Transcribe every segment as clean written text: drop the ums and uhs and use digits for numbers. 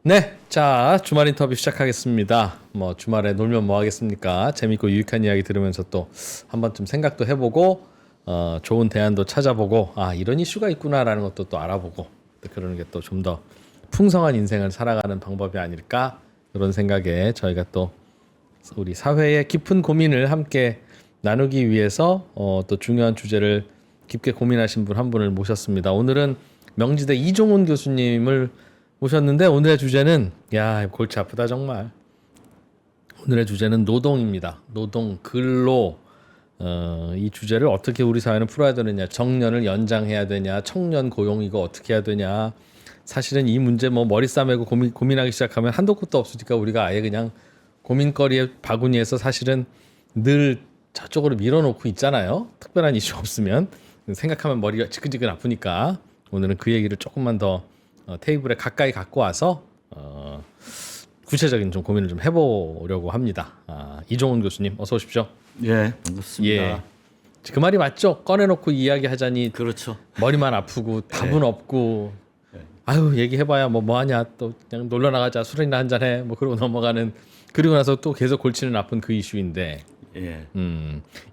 네, 자 주말 인터뷰 시작하겠습니다. 뭐 주말에 놀면 뭐 하겠습니까? 재밌고 유익한 이야기 들으면서 또 한 번쯤 생각도 해보고 좋은 대안도 찾아보고 아 이런 이슈가 있구나라는 것도 또 알아보고 또 그러는 게 또 좀 더 풍성한 인생을 살아가는 방법이 아닐까 그런 생각에 저희가 또 우리 사회의 깊은 고민을 함께 나누기 위해서 또 중요한 주제를 깊게 고민하신 분 한 분을 모셨습니다. 오늘은 명지대 이종훈 교수님을 모셨는데 오늘의 주제는 야 골치 아프다 정말. 오늘의 주제는 노동입니다. 노동, 근로 이 주제를 어떻게 우리 사회는 풀어야 되느냐, 정년을 연장해야 되냐, 청년 고용 이거 어떻게 해야 되냐. 사실은 이 문제 뭐 머리 싸매고 고민하기 시작하면 한도 끝도 없으니까 우리가 아예 그냥 고민거리의 바구니에서 사실은 늘 저쪽으로 밀어놓고 있잖아요. 특별한 이슈 없으면 생각하면 머리가 지끈지끈 아프니까 오늘은 그 얘기를 조금만 더 테이블에 가까이 갖고 와서 구체적인 좀 고민을 좀 해보려고 합니다. 이종훈 교수님 어서 오십시오. 예, 반갑습니다. 예, 그 말이 맞죠? 꺼내놓고 이야기하자니 그렇죠. 머리만 아프고 답은 없고 아유 얘기해봐야 뭐 하냐 또 그냥 놀러 나가자 술이나 한잔 해 뭐 그러고 넘어가는 그리고 나서 또 계속 골치는 아픈 그 이슈인데 예.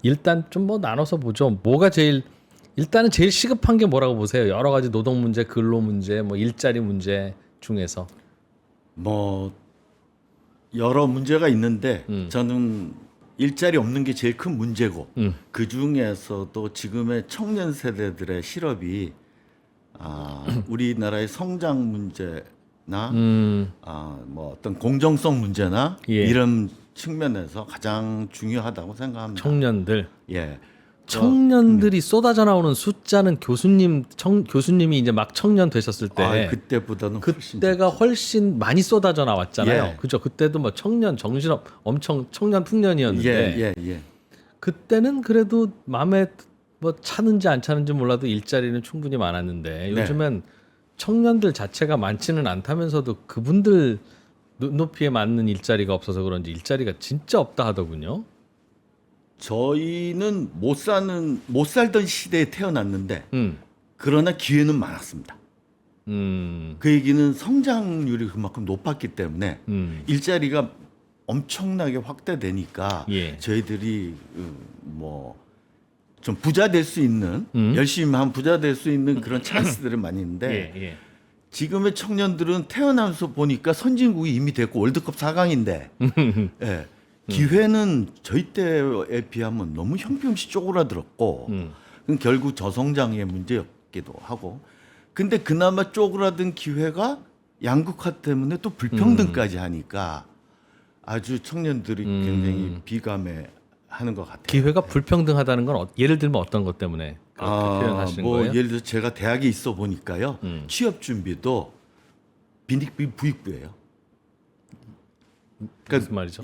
일단 좀 뭐 나눠서 보죠. 뭐가 제일 일단은 제일 시급한 게 뭐라고 보세요? 여러 가지 노동 문제, 근로 문제, 뭐 일자리 문제 중에서 뭐 여러 문제가 있는데 저는 일자리 없는 게 제일 큰 문제고 그 중에서도 지금의 청년 세대들의 실업이 우리나라의 성장 문제나 뭐 어떤 공정성 문제나 예. 이런 측면에서 가장 중요하다고 생각합니다. 청년들, 예. 청년들이 쏟아져 나오는 숫자는 교수님이 이제 막 청년 되셨을 때 그때보다는 훨씬 그때가 훨씬 많이 쏟아져 나왔잖아요. 예. 그죠? 그때도 뭐 청년 정신업 엄청 청년 풍년이었는데 예. 그때는 그래도 마음에 뭐 차는지 안 차는지 몰라도 일자리는 충분히 많았는데 네. 요즘엔 청년들 자체가 많지는 않다면서도 그분들 눈높이에 맞는 일자리가 없어서 그런지 일자리가 진짜 없다 하더군요. 저희는 못 살던 시대에 태어났는데 음, 그러나 기회는 많았습니다. 그 얘기는 성장률이 그만큼 높았기 때문에 일자리가 엄청나게 확대되니까 예. 저희들이 뭐 좀 부자 될 수 있는 열심히 하면 부자 될 수 있는 그런 찬스들은 많이 있는데 예. 지금의 청년들은 태어나면서 보니까 선진국이 이미 됐고 월드컵 4강인데 예. 기회는 저희 때에 비하면 너무 형편없이 쪼그라들었고 그건 결국 저성장의 문제였기도 하고 근데 그나마 쪼그라든 기회가 양극화 때문에 또 불평등까지 하니까 아주 청년들이 굉장히 비감해하는 것 같아요. 기회가 불평등하다는 건 예를 들면 어떤 것 때문에 그렇게 표현하시는 뭐 거예요? 예를 들어 제가 대학에 있어 보니까요 취업 준비도 빈익빈 부익부예요. 무슨 말이죠?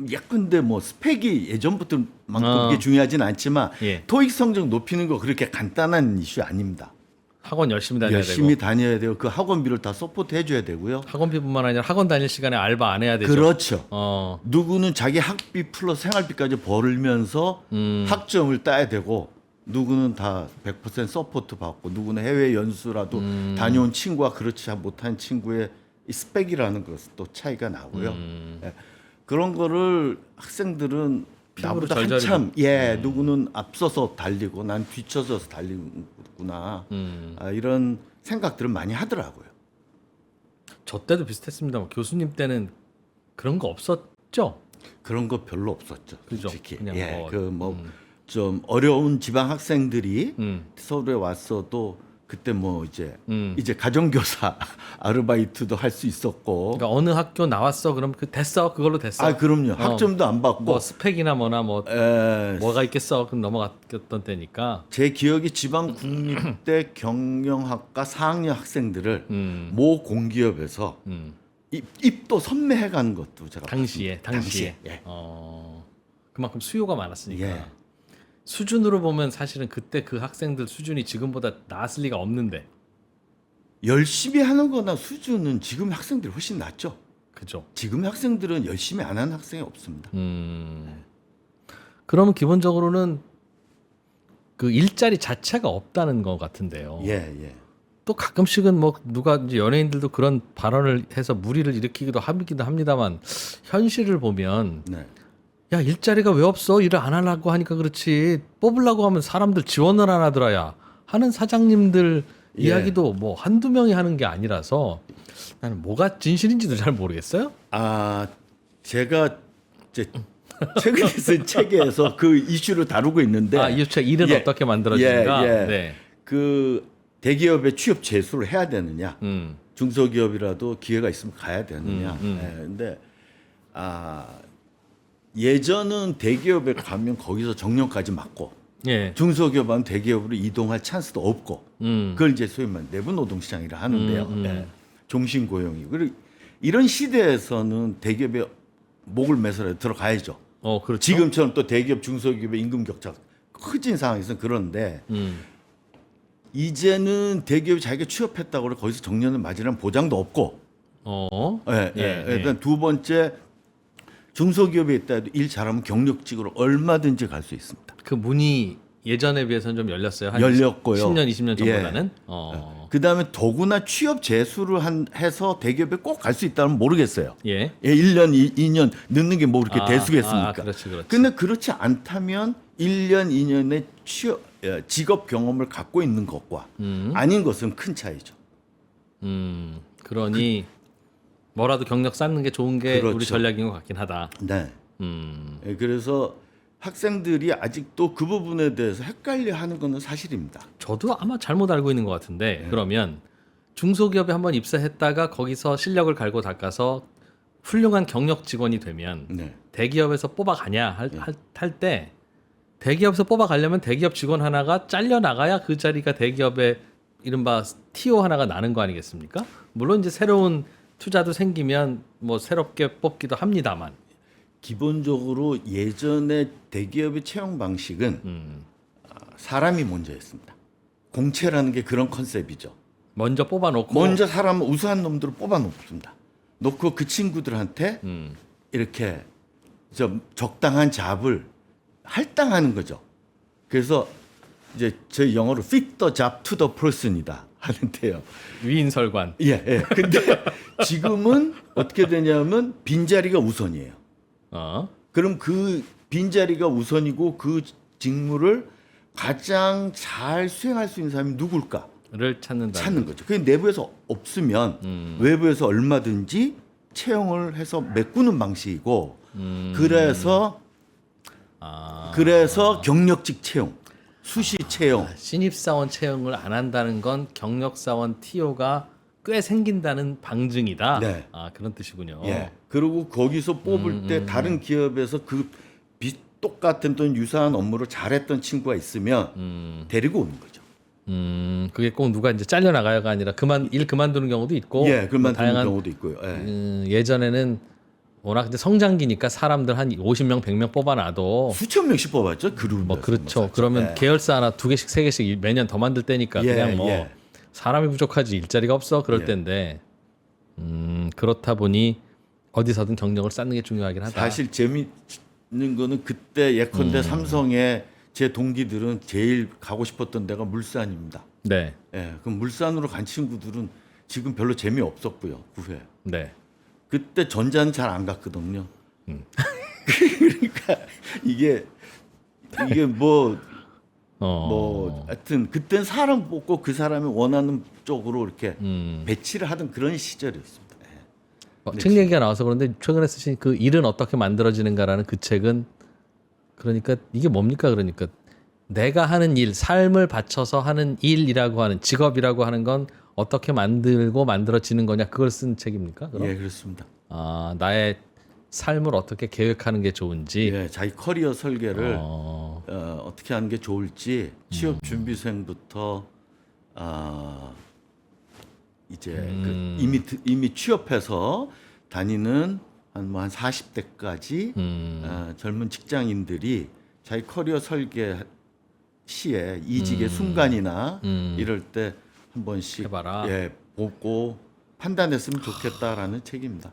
예컨대 뭐 스펙이 예전부터만큼 그게 중요하진 않지만 예. 토익 성적 높이는 거 그렇게 간단한 이슈 아닙니다. 학원 열심히 다녀야 열심히 되고 다녀야 돼요. 그 학원비를 다 서포트 해줘야 되고요. 학원비뿐만 아니라 학원 다닐 시간에 알바 안 해야 되죠. 그렇죠. 어, 누구는 자기 학비 플러스 생활비까지 벌면서 학점을 따야 되고 누구는 다 100% 서포트 받고 누구는 해외 연수라도 다녀온 친구와 그렇지 못한 친구의 이 스펙이라는 것은 또 차이가 나고요. 예. 그런 거를 학생들은 피부로 나보다 절절히 한참 누구는 앞서서 달리고 난 뒤쳐져서 달리구나 이런 생각들을 많이 하더라고요. 저 때도 비슷했습니다. 교수님 때는 그런 거 없었죠? 그런 거 별로 없었죠. 그죠. 솔직히. 그냥 좀 어려운 지방 학생들이 음. 서울에 왔어도 그때 뭐 이제 가정교사 아르바이트도 할 수 있었고. 그러니까 어느 학교 나왔어? 그럼 됐어? 그걸로 됐어? 그럼요. 학점도 안 받고. 뭐 스펙이나 뭐나 뭐가 있겠어? 그럼 넘어갔던 때니까. 제 기억이 지방 국립대 경영학과 4학년 학생들을 모 공기업에서 입도 선매해가는 것도 제가 당시에. 예. 그만큼 수요가 많았으니까. 예. 수준으로 보면 사실은 그때 그 학생들 수준이 지금보다 나았을 리가 없는데. 열심히 하는 거나 수준은 지금 학생들이 훨씬 낫죠. 그죠. 지금 학생들은 열심히 안 하는 학생이 없습니다. 그러면 기본적으로는 그 일자리 자체가 없다는 것 같은데요. 예. 또 가끔씩은 뭐 누가 이제 연예인들도 그런 발언을 해서 무리를 일으키기도 하기도 합니다만 현실을 보면 네. 야 일자리가 왜 없어 일을 안 하려고 하니까 그렇지 뽑으려고 하면 사람들 지원을 안 하더라야 하는 사장님들 예. 이야기도 뭐 한두 명이 하는 게 아니라서 나는 뭐가 진실인지도 잘 모르겠어요. 아 제가 이제 최근에 쓴 책에서 그 이슈를 다루고 있는데 이 책 일은 예. 어떻게 만들어지는가. 예. 네. 그 대기업에 취업 재수를 해야 되느냐, 중소기업이라도 기회가 있으면 가야 되느냐. 예, 근데 예전은 대기업에 가면 거기서 정년까지 맞고 예. 중소기업은 대기업으로 이동할 찬스도 없고 그걸 이제 소위 말하는 내부 노동시장이라 하는데요. 예, 종신 고용이 그리고 이런 시대에서는 대기업에 목을 매서라도 들어가야죠. 그렇죠. 지금처럼 또 대기업 중소기업의 임금 격차가 커진 상황에서는 그런데 이제는 대기업이 자기가 취업했다고 그래 거기서 정년을 맞으라는 보장도 없고 일단 두 번째 중소기업에 있다 해도 일 잘하면 경력직으로 얼마든지 갈 수 있습니다. 그 문이 예전에 비해서는 좀 열렸어요. 한 열렸고요. 10년, 20년 전보다는. 그다음에 더구나 취업 재수를 해서 대기업에 꼭 갈 수 있다면 모르겠어요. 예. 1년, 2년 늦는 게 뭐 그렇게 대수겠습니까? 그렇지. 근데 그렇지 않다면 1년, 2년의 직업 경험을 갖고 있는 것과 아닌 것은 큰 차이죠. 그러니 뭐라도 경력 쌓는 게 좋은 게 그렇죠. 우리 전략인 것 같긴 하다. 네. 그래서 학생들이 아직도 그 부분에 대해서 헷갈려하는 것은 사실입니다. 저도 아마 잘못 알고 있는 것 같은데 그러면 중소기업에 한번 입사했다가 거기서 실력을 갈고 닦아서 훌륭한 경력 직원이 되면 네. 대기업에서 뽑아가냐 할 때 대기업에서 뽑아가려면 대기업 직원 하나가 잘려 나가야 그 자리가 대기업의 이른바 TO 하나가 나는 거 아니겠습니까? 물론 이제 새로운 투자도 생기면 뭐 새롭게 뽑기도 합니다만 기본적으로 예전에 대기업의 채용 방식은 사람이 먼저였습니다. 공채라는 게 그런 컨셉이죠. 먼저 뽑아놓고 먼저 사람 우수한 놈들을 뽑아놓습니다. 놓고 그 친구들한테 이렇게 적당한 잡을 할당하는 거죠. 그래서 이제 저희 영어로 fit the job to the person이다 하는데요. 위인설관. 예. 근데 지금은 어떻게 되냐면 빈자리가 우선이에요. 그럼 그 빈자리가 우선이고 그 직무를 가장 잘 수행할 수 있는 사람이 누굴까? 를 찾는 거죠. 그게 내부에서 없으면 외부에서 얼마든지 채용을 해서 메꾸는 방식이고 그래서 경력직 채용, 수시 채용. 신입사원 채용을 안 한다는 건 경력사원 TO가 꽤 생긴다는 방증이다. 네. 그런 뜻이군요. 예. 그리고 거기서 뽑을 때 다른 기업에서 그 똑같은 또는 유사한 업무를 잘했던 친구가 있으면 데리고 오는 거죠. 그게 꼭 누가 이제 잘려 나가야가 아니라 일 그만두는 경우도 있고, 그만두는 다양한 경우도 있고요. 예. 예전에는 워낙 이제 성장기니까 사람들 한 50명, 100명 뽑아놔도 수천 명씩 뽑았죠. 그룹. 뭐 그렇죠. 그러면 계열사 하나 2개씩, 3개씩 매년 더 만들 때니까 그냥 뭐 사람이 부족하지 일자리가 없어 그럴 때인데 그렇다 보니 어디서든 경력을 쌓는 게 중요하긴 하다. 사실 재미있는 거는 그때 예컨대 삼성에 제 동기들은 제일 가고 싶었던 데가 물산입니다. 네. 예, 그럼 물산으로 간 친구들은 지금 별로 재미 없었고요. 그 후에. 네. 그때 전자는 잘 안 갔거든요. 그러니까 이게 뭐 하여튼 그땐 사람 뽑고 그 사람이 원하는 쪽으로 이렇게 배치를 하던 그런 시절이었습니다. 책 얘기가 나와서 그런데 최근에 쓰신 그 일은 어떻게 만들어지는가라는 그 책은 그러니까 이게 뭡니까? 그러니까 내가 하는 일, 삶을 바쳐서 하는 일이라고 하는 직업이라고 하는 건 어떻게 만들고 만들어지는 거냐 그걸 쓴 책입니까? 그럼? 예, 그렇습니다. 나의 삶을 어떻게 계획하는 게 좋은지, 예, 자기 커리어 설계를 어떻게 하는 게 좋을지 취업 준비생부터 이제 이미 취업해서 다니는 한 40대까지 젊은 직장인들이 자기 커리어 설계 시에 이직의 순간이나 이럴 때 한 번씩 해봐라. 보고 판단했으면 좋겠다라는 책입니다.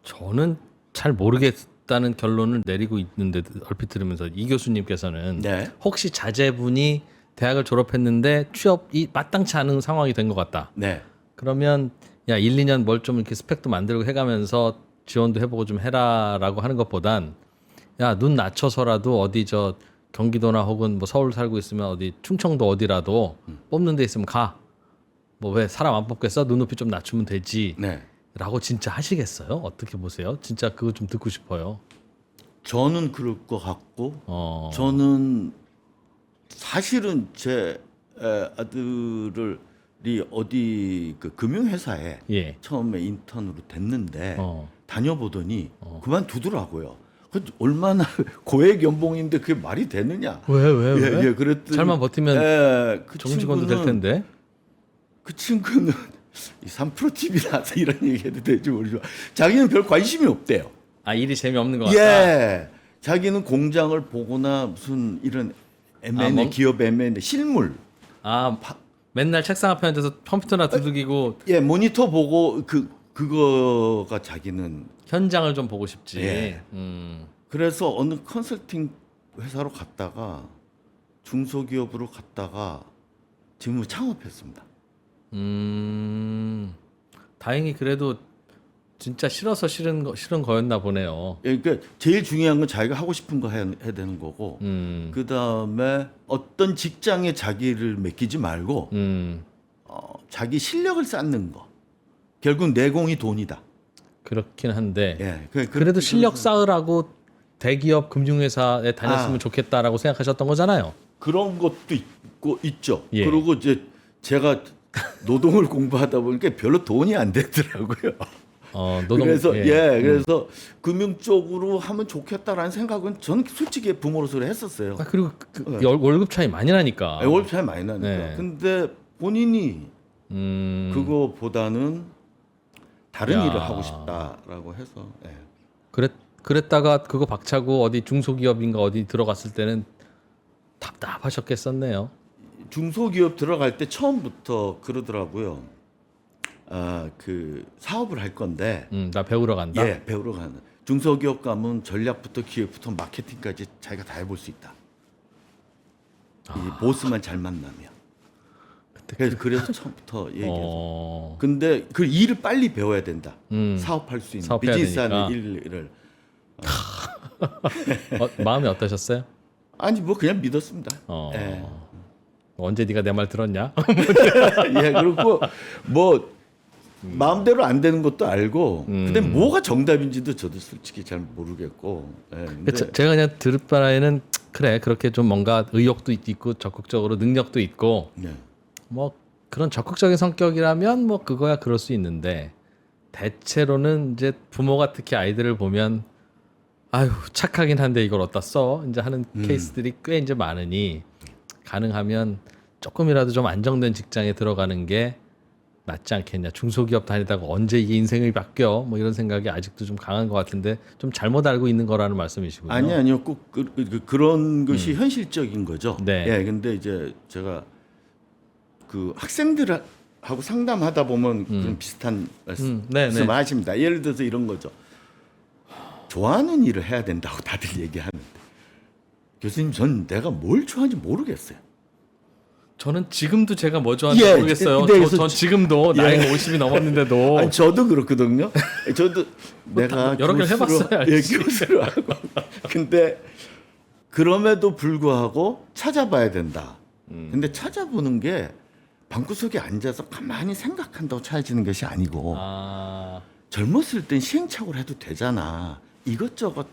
저는 잘 모르겠다는 결론을 내리고 있는데 얼핏 들으면서 이 교수님께서는 네. 혹시 자제분이 대학을 졸업했는데 취업이 마땅치 않은 상황이 된 것 같다. 네. 그러면 야 1, 2년 뭘 좀 이렇게 스펙도 만들고 해가면서 지원도 해보고 좀 해라라고 하는 것보단 야 눈 낮춰서라도 어디 저 경기도나 혹은 뭐 서울 살고 있으면 어디 충청도 어디라도 뽑는 데 있으면 가. 뭐 왜 사람 안 뽑겠어? 눈높이 좀 낮추면 되지. 네. 라고 진짜 하시겠어요? 어떻게 보세요? 진짜 그거 좀 듣고 싶어요. 저는 그럴 것 같고 저는 사실은 제 아들이 어디 그 금융회사에 예. 처음에 인턴으로 됐는데 어. 다녀보더니 그만두더라고요. 그 얼마나 고액 연봉인데 그게 말이 되느냐? 왜? 예, 그랬더니 잘만 버티면 그 좋은 직원도 될 텐데. 그 친구는 이 3프로 TV라서 이런 얘기해도 될지 모르지만 자기는 별 관심이 없대요. 아 일이 재미없는 것 같다. 예, 자기는 공장을 보거나 무슨 이런 M&A 뭐- 기업 M&A 실물, 아 맨날 책상 앞에 앉아서 컴퓨터나 두들기고 예, 모니터 보고 그거가 자기는 현장을 좀 보고 싶지. 예. 그래서 어느 컨설팅 회사로 갔다가 중소기업으로 갔다가 지금 창업했습니다. 다행히 그래도 진짜 싫어서 싫은 거였나 보네요. 예, 그러니까 제일 중요한 건 자기가 하고 싶은 거 해야 되는 거고 그 다음에 어떤 직장에 자기를 맡기지 말고 자기 실력을 쌓는 거. 결국 내공이 돈이다. 그렇긴 한데 예, 그래도 실력 쌓으라고 대기업 금융회사에 다녔으면 좋겠다라고 생각하셨던 거잖아요. 그런 것도 있죠. 예. 그리고 이제 제가 노동을 공부하다 보니까 별로 돈이 안 되더라고요. 노동, 그래서 그래서 금융 쪽으로 하면 좋겠다라는 생각은 저는 솔직히 부모로서 했었어요. 아, 그리고 월급 차이 많이 나니까. 월급 차이 많이 나니까. 네. 근데 본인이 그거보다는 다른 야. 일을 하고 싶다라고 해서. 예. 그랬다가 그거 박차고 어디 중소기업인가 어디 들어갔을 때는 답답하셨겠었네요. 중소기업 들어갈 때 처음부터 그러더라고요. 그 사업을 할 건데, 나 배우러 간다. 예, 배우러 가는. 중소기업 가면 전략부터 기획부터 마케팅까지 자기가 다 해볼 수 있다. 이 보스만 잘 만나면. 그래서 처음부터 얘기해서. 근데 그 일을 빨리 배워야 된다. 사업할 수 있는 사업해야 비즈니스하는 되니까. 일을. 마음이 어떠셨어요? 아니 뭐 그냥 믿었습니다. 예. 언제 네가 내 말 들었냐? 예, 그리고 뭐 마음대로 안 되는 것도 알고, 근데 뭐가 정답인지도 저도 솔직히 잘 모르겠고. 예, 근데 제가 그냥 들을 바에는 그래 그렇게 좀 뭔가 의욕도 있고 적극적으로 능력도 있고 네. 뭐 그런 적극적인 성격이라면 뭐 그거야 그럴 수 있는데 대체로는 이제 부모가 특히 아이들을 보면 아유 착하긴 한데 이걸 어디다 써 이제 하는 케이스들이 꽤 이제 많으니 가능하면 조금이라도 좀 안정된 직장에 들어가는 게 낫지 않겠냐. 중소기업 다니다가 언제 이게 인생이 바뀌어 뭐 이런 생각이 아직도 좀 강한 것 같은데 좀 잘못 알고 있는 거라는 말씀이시군요. 아니요, 꼭 그런 것이 현실적인 거죠. 네. 예, 근데 이제 제가 그 학생들하고 상담하다 보면 그런 비슷한 네, 말씀을 하십니다. 예를 들어서 이런 거죠. 좋아하는 일을 해야 된다고 다들 얘기하는데 교수님, 전 내가 뭘 좋아하는지 모르겠어요. 저는 지금도 제가 뭐 좋아하는지 예, 모르겠어요. 네, 전 지금도 나이가 50이 넘었는데도 아니, 저도 그렇거든요. 저도 내가 여러 개를 교수로, 해봤어야 알지. 교수를 하고. 근데 그럼에도 불구하고 찾아봐야 된다. 근데 찾아보는 게 방구석에 앉아서 가만히 생각한다고 찾아지는 것이 아니고 젊었을 땐 시행착오를 해도 되잖아. 이것저것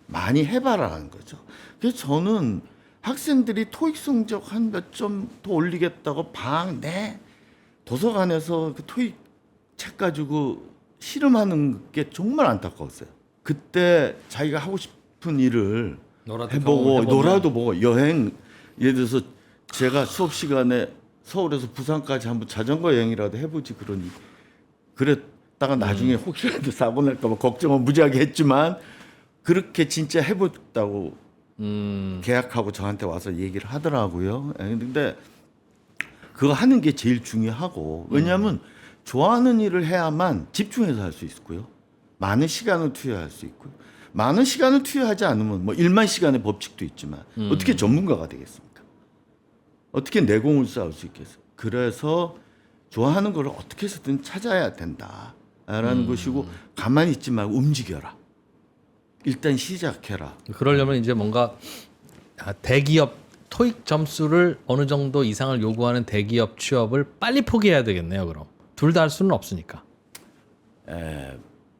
많이 해봐라는 거죠. 그래서 저는 학생들이 토익 성적 한 몇 점 더 올리겠다고 내 도서관에서 그 토익 책 가지고 씨름하는 게 정말 안타까웠어요. 그때 자기가 하고 싶은 일을 해보고 놀아도 보고 여행, 예를 들어서 제가 수업 시간에 서울에서 부산까지 한번 자전거 여행이라도 해보지 그러니 그랬다가 나중에 혹시라도 사고 날까 봐 걱정은 무지하게 했지만 그렇게 진짜 해봤다고 계약하고 저한테 와서 얘기를 하더라고요. 근데 그거 하는 게 제일 중요하고, 왜냐하면 좋아하는 일을 해야만 집중해서 할 수 있고요. 많은 시간을 투여할 수 있고요. 많은 시간을 투여하지 않으면 뭐 1만 시간의 법칙도 있지만 어떻게 전문가가 되겠습니까? 어떻게 내공을 쌓을 수 있겠어? 그래서 좋아하는 걸 어떻게 해서든 찾아야 된다라는 것이고 가만히 있지 말고 움직여라. 일단 시작해라. 그러려면 이제 뭔가 대기업 토익 점수를 어느 정도 이상을 요구하는 대기업 취업을 빨리 포기해야 되겠네요. 그럼 둘 다 할 수는 없으니까.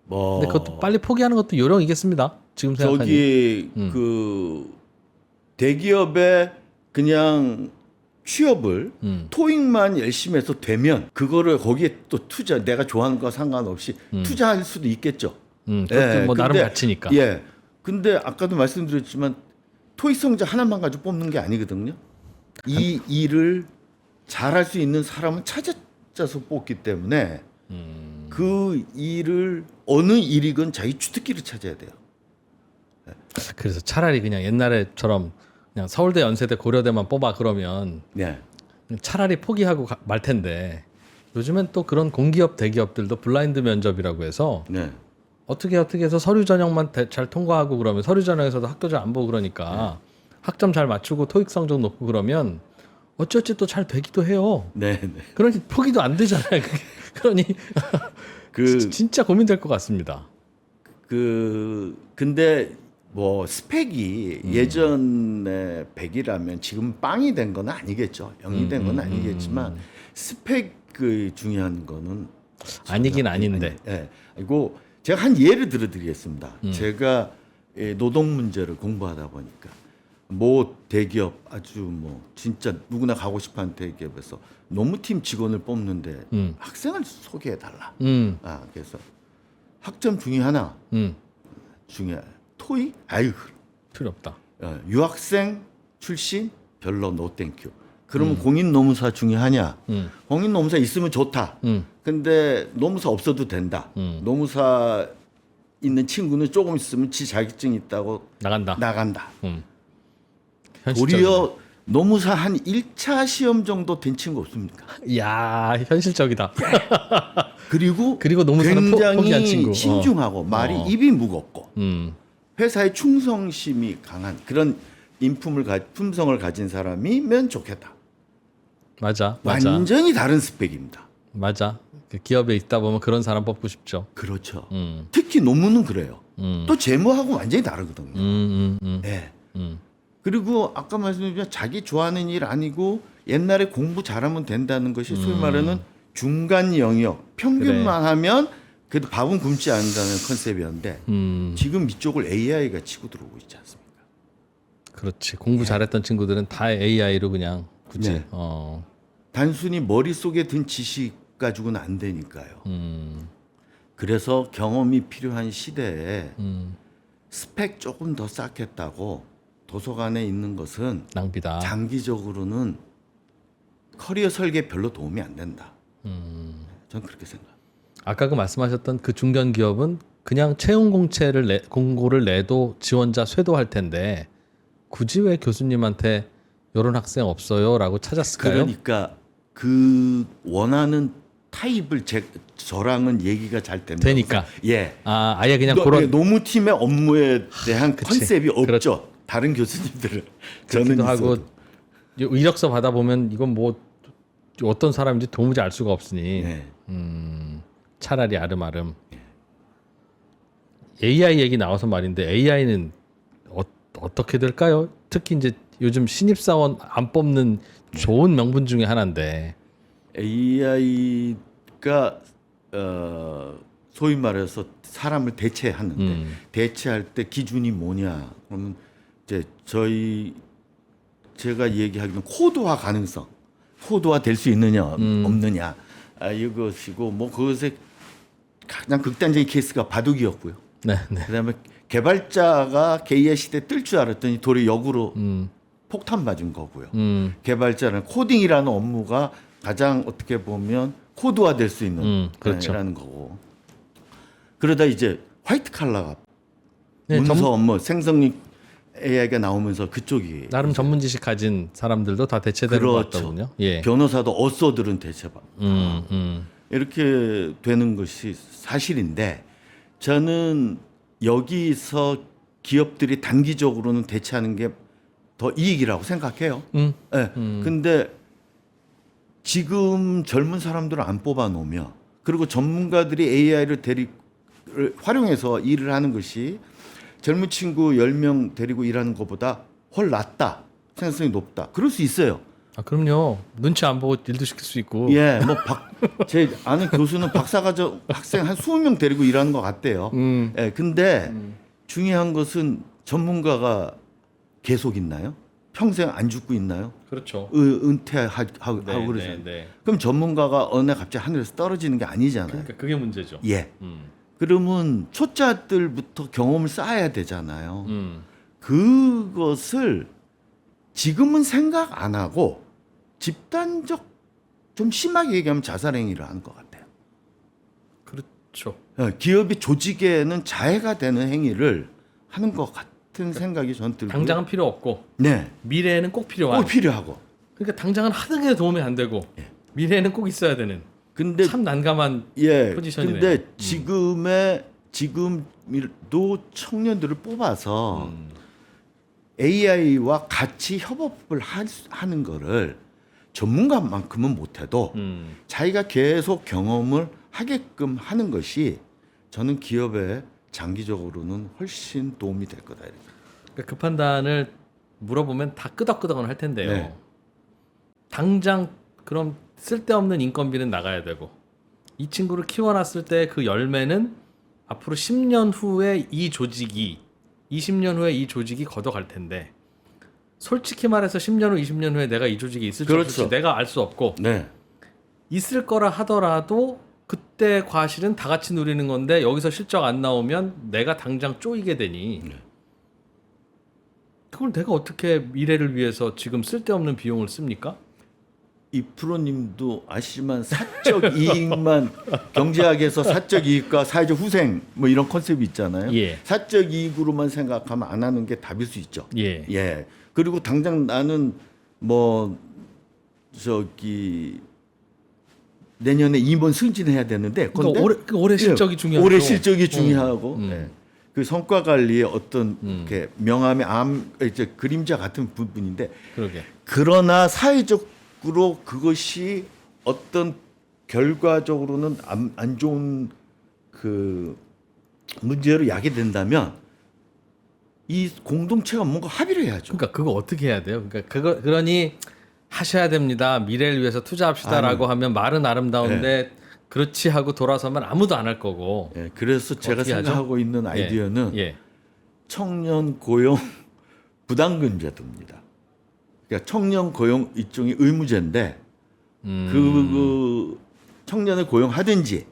뭐 근데 그것도 빨리 포기하는 것도 요령이겠습니다. 지금 생각하니. 저기 그 대기업에 그냥 취업을 토익만 열심히 해서 되면 그거를 거기에 또 투자 내가 좋아하는 거 상관없이 투자할 수도 있겠죠. 그것도 뭐 나름 가치니까. 예. 근데 아까도 말씀드렸지만 토익 성적 하나만 가지고 뽑는 게 아니거든요. 이 일을 잘할 수 있는 사람은 찾아서 뽑기 때문에 그 일을 어느 일이건 자기 주특기를 찾아야 돼요. 그래서 차라리 그냥 옛날에처럼 그냥 서울대, 연세대, 고려대만 뽑아 그러면 네. 차라리 포기하고 말 텐데 요즘엔 또 그런 공기업, 대기업들도 블라인드 면접이라고 해서 네. 어떻게 해서 서류 전형만 잘 통과하고 그러면 서류 전형에서도 학교장 안 보고 그러니까 학점 잘 맞추고 토익 성적 높고 그러면 어찌어찌 또 잘 되기도 해요. 네. 네. 그러니 포기도 안 되잖아요. 그게. 그러니 진짜 고민될 것 같습니다. 근데 뭐 스펙이 예전에 100이라면 지금 빵이 된 건 아니겠죠. 0이 된 건 아니겠지만 스펙이 중요한 거는 아니긴 아닌데. 예. 그리고 제가 한 예를 들어드리겠습니다. 제가 노동 문제를 공부하다 보니까 뭐 대기업 아주 뭐 진짜 누구나 가고 싶어하는 대기업에서 노무팀 직원을 뽑는데 학생을 소개해 달라. 그래서 학점 중에 하나 중에 토익 아유 필요 없다. 유학생 출신 별로 노 땡큐. 그러면 공인 노무사 중에 하냐? 공인 노무사 있으면 좋다. 근데 노무사 없어도 된다. 노무사 있는 친구는 조금 있으면 지 자격증 있다고 나간다. 도리어 노무사 한 1차 시험 정도 된 친구 없습니까? 이야 현실적이다. 그리고 노무사는 포기한 굉장히 친구. 신중하고 말이 입이 무겁고 음. 회사의 충성심이 강한 그런 품성을 가진 사람이면 좋겠다. 맞아. 완전히 다른 스펙입니다. 맞아. 그 기업에 있다 보면 그런 사람 뽑고 싶죠. 그렇죠. 특히 논문은 그래요. 또 재무하고 완전히 다르거든요. 네. 그리고 아까 말씀드린 자기 좋아하는 일 아니고 옛날에 공부 잘하면 된다는 것이 소위 말하는 중간 영역 평균만 하면 그래도 밥은 굶지 않는다는 컨셉이었는데 지금 이쪽을 AI가 치고 들어오고 있지 않습니까? 그렇지. 공부 잘했던 친구들은 다 AI로 그냥 굳이. 네. 단순히 머릿속에 든 지식 가지고는 안 되니까요. 그래서 경험이 필요한 시대에 스펙 조금 더 쌓겠다고 도서관에 있는 것은 낭비다. 장기적으로는 커리어 설계에 별로 도움이 안 된다. 저는 그렇게 생각합니다. 아까 그 말씀하셨던 그 중견 기업은 그냥 채용 공고를 내도 지원자 쇄도할 텐데 굳이 왜 교수님한테 이런 학생 없어요라고 찾았을까요? 그러니까 그 원하는 타입을 저랑은 얘기가 잘 되니까. 예. 아예 그냥 그런 노무팀의 업무에 대한 컨셉이 없죠. 다른 교수님들은 저는 하고 이력서 받아 보면 이건 뭐 어떤 사람인지 도무지 알 수가 없으니 네. 차라리 아름아름. AI 얘기 나와서 말인데 AI는 어떻게 될까요? 특히 이제 요즘 신입사원 안 뽑는 좋은 명분 중에 하나인데 AI가 소위 말해서 사람을 대체하는데 대체할 때 기준이 뭐냐? 그러면 이제 제가 얘기하기는 코드화 가능성, 코드화 될 수 있느냐 없느냐 이것이고 뭐 그것의 가장 극단적인 케이스가 바둑이었고요. 네. 그다음에 개발자가 게이아 시대 뜰 줄 알았더니 도리어 역으로 폭탄 맞은 거고요. 개발자는 코딩이라는 업무가 가장 어떻게 보면 코드화 될 수 있는 그렇죠. 라는 거고. 그러다 이제 화이트 칼라가 네, 문서 업무 생성력 AI가 나오면서 그쪽이 나름 전문 지식 가진 사람들도 다 대체되는 것 같더군요. 예. 변호사도 어쏘들은 대체받고 이렇게 되는 것이 사실인데 저는 여기서 기업들이 단기적으로는 대체하는 게 더 이익이라고 생각해요. 음. 예. 근데 지금 젊은 사람들을 안 뽑아 놓으면 그리고 전문가들이 AI를 활용해서 일을 하는 것이 젊은 친구 10명 데리고 일하는 것보다 훨 낫다. 생산성이 높다. 그럴 수 있어요. 아, 그럼요. 눈치 안 보고 일도 시킬 수 있고. 예, 제 아는 교수는 박사과정 학생 한 20명 데리고 일하는 것 같대요. 예, 근데 중요한 것은 전문가가 계속 있나요? 평생 안 죽고 있나요? 그렇죠. 은퇴하고 네, 그러잖아요. 네. 그럼 전문가가 어느 날 갑자기 하늘에서 떨어지는 게 아니잖아요. 그러니까 그게 문제죠. 예. 음. 그러면 초짜들부터 경험을 쌓아야 되잖아요. 음. 그것을 지금은 생각 안 하고 집단적 좀 심하게 얘기하면 자살행위를 하는 것 같아요. 그렇죠. 기업이 조직에는 자해가 되는 행위를 하는 것 같은 생각이 전 들고요. 당장은 필요 없고 네, 미래에는 꼭 필요한. 꼭 필요하고. 그러니까 당장은 하는 게 도움이 안 되고 예. 미래에는 꼭 있어야 되는. 근데 참 난감한 예, 포지션이네요. 근데 지금도 청년들을 뽑아서 AI와 같이 협업을 하는 거를 전문가만큼은 못해도 자기가 계속 경험을 하게끔 하는 것이 저는 기업에 장기적으로는 훨씬 도움이 될 거다. 이렇게. 그러니까 그 판단을 물어보면 다 끄덕끄덕은 할 텐데요. 네. 당장 그럼 쓸데없는 인건비는 나가야 되고 이 친구를 키워놨을 때 그 열매는 앞으로 10년 후에 이 조직이 20년 후에 이 조직이 걷어갈 텐데 솔직히 말해서 10년 후 20년 후에 내가 이 조직에 있을지 그렇죠. 없을지 내가 알 수 없고 네. 있을 거라 하더라도 그때 과실은 다 같이 누리는 건데 여기서 실적 안 나오면 내가 당장 쪼이게 되니 그걸 내가 어떻게 미래를 위해서 지금 쓸데없는 비용을 씁니까? 이 프로님도 아시지만 사적 이익만 경제학에서 사적 이익과 사회적 후생 뭐 이런 컨셉이 있잖아요. 예. 사적 이익으로만 생각하면 안 하는 게 답일 수 있죠. 예. 예. 그리고 당장 나는 뭐 내년에 임원 승진해야 되는데 그러니까 올해 실적이 중요하고 올해 실적이 중요하고 음. 예. 그 성과 관리의 어떤 이렇게 명암의 이제 그림자 같은 부분인데 그러게. 그러나 사회적으로 그것이 어떤 결과적으로는 안 좋은 그 문제로 야기된다면 이 공동체가 뭔가 합의를 해야죠. 그러니까 그거 어떻게 해야 돼요? 그러니까 그러니 하셔야 됩니다. 미래를 위해서 투자합시다라고 하면 말은 아름다운데 그렇지 하고 돌아서면 아무도 안 할 거고. 예, 그래서 제가 어떻게 하죠? 생각하고 있는 아이디어는 예. 청년 고용 부담금제도입니다. 그러니까 청년 고용 일종의 의무제인데 그 청년을 고용하든지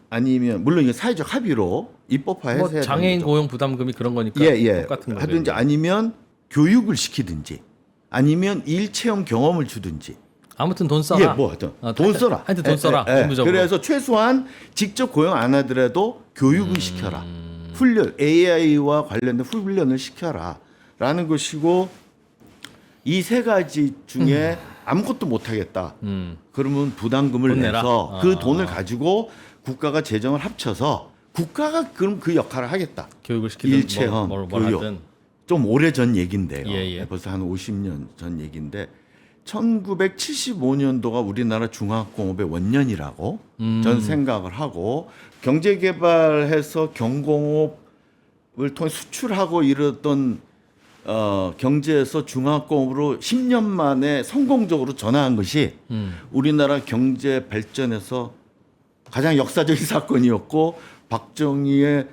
아니면 물론 이게 사회적 합의로 입법화해서 뭐 해야 되는 장애인 거죠. 고용 부담금이 그런 거니까 똑같은 거죠. 하든지 아니면 교육을 시키든지 아니면 일체험 경험을 주든지 아무튼 돈 써라. 예, 뭐 하여튼 돈 써라. 하여튼 돈 써라. 의무적으로. 그래서 최소한 직접 고용 안 하더라도 교육은 시켜라. 훈련 AI와 관련된 훈련을 시켜라라는 것이고 이 세 가지 중에 아무것도 못 하겠다. 그러면 부담금을 돈 내라. 내서 그 돈을 가지고 국가가 재정을 합쳐서 국가가 그럼 그 역할을 하겠다. 교육을 시키든 일체험, 뭘 교육. 하든. 좀 오래전 얘기인데요. 예. 벌써 한 50년 전 얘기인데 1975년도가 우리나라 중화학공업의 원년이라고 저는 생각을 하고 경제개발해서 경공업을 통해 수출하고 이랬던 경제에서 중화학공업으로 10년 만에 성공적으로 전환한 것이 우리나라 경제 발전에서 가장 역사적인 사건이었고 박정희의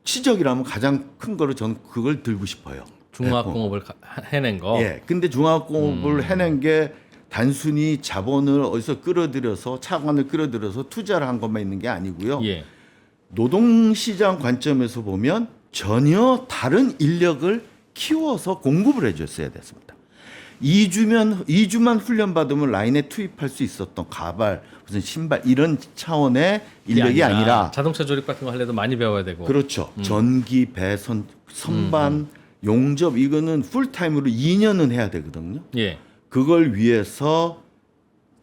치적이라면 가장 큰 거로 저는 그걸 들고 싶어요. 중화학공업을 해낸 거. 예. 근데 중화학공업을 해낸 게 단순히 자본을 어디서 끌어들여서 차관을 끌어들여서 투자를 한 것만 있는 게 아니고요. 예. 노동시장 관점에서 보면 전혀 다른 인력을 키워서 공급을 해줬어야 됐습니다. 2주만 훈련 받으면 라인에 투입할 수 있었던 가발, 무슨 신발 이런 차원의 인력이 아니라 자동차 조립 같은 거 하려도 많이 배워야 되고. 그렇죠. 전기, 배선, 선반, 용접 이거는 풀타임으로 2년은 해야 되거든요. 예. 그걸 위해서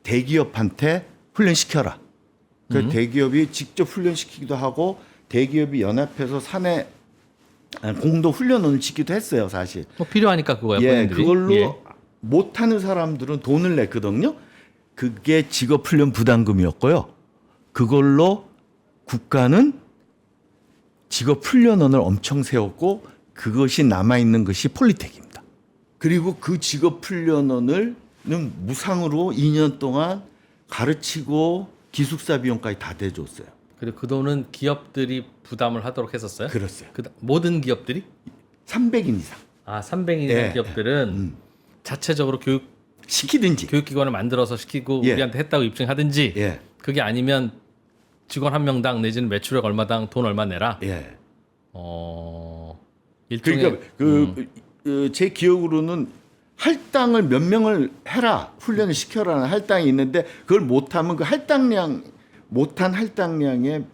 대기업한테 훈련시켜라. 그 대기업이 직접 훈련시키기도 하고 대기업이 연합해서 사내 공도 훈련원을 짓기도 했어요, 사실. 뭐 필요하니까 그거야. 예, 본인들이. 그걸로 예. 못하는 사람들은 돈을 냈거든요. 그게 직업훈련 부담금이었고요. 그걸로 국가는 직업훈련원을 엄청 세웠고 그것이 남아있는 것이 폴리텍입니다. 그리고 그 직업훈련원을 무상으로 2년 동안 가르치고 기숙사 비용까지 다 대줬어요. 그리고 그 돈은 기업들이 부담을 하도록 했었어요. 그렇어요. 모든 기업들이? 300인 이상. 300인 이상 예, 기업들은 자체적으로 시키든지. 교육기관을 만들어서 시키고 예. 우리한테 했다고 입증하든지 예. 그게 아니면 직원 한 명당 내지는 매출액 얼마당 돈 얼마 내라. 예. 일종의 그러니까 제 기억으로는 할당을 몇 명을 해라 훈련을 시켜라는 할당이 있는데 그걸 못하면 그 못한 할당량의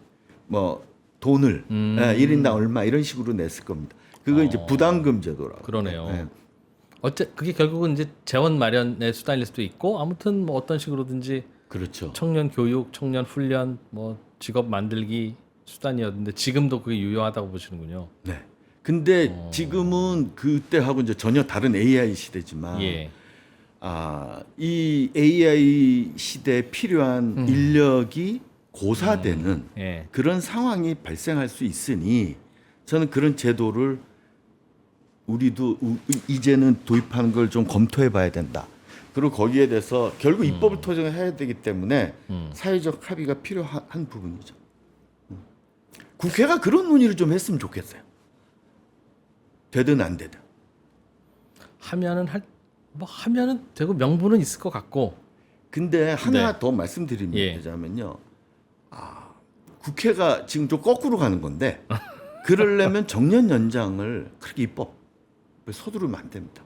뭐 돈을 1인당 얼마 이런 식으로 냈을 겁니다. 그거 이제 부담금 제도라고. 그러네요. 예. 그게 결국은 이제 재원 마련의 수단일 수도 있고 아무튼 뭐 어떤 식으로든지 그렇죠. 청년 교육, 청년 훈련, 뭐 직업 만들기 수단이었는데 지금도 그게 유효하다고 보시는군요. 네. 근데 지금은 그때하고 이제 전혀 다른 AI 시대지만 예. 이 AI 시대에 필요한 인력이 고사되는 예. 그런 상황이 발생할 수 있으니 저는 그런 제도를 우리도 이제는 도입하는 걸 좀 검토해 봐야 된다. 그리고 거기에 대해서 결국 입법을 토정해야 되기 때문에 사회적 합의가 필요한 부분이죠. 국회가 그런 논의를 좀 했으면 좋겠어요. 되든 안 되든. 하면은 되고 명분은 있을 것 같고. 근데 하나 네. 더 말씀드리면 예. 되자면요. 국회가 지금 좀 거꾸로 가는 건데 그러려면 정년 연장을 그렇게 입법을 서두르면 안 됩니다.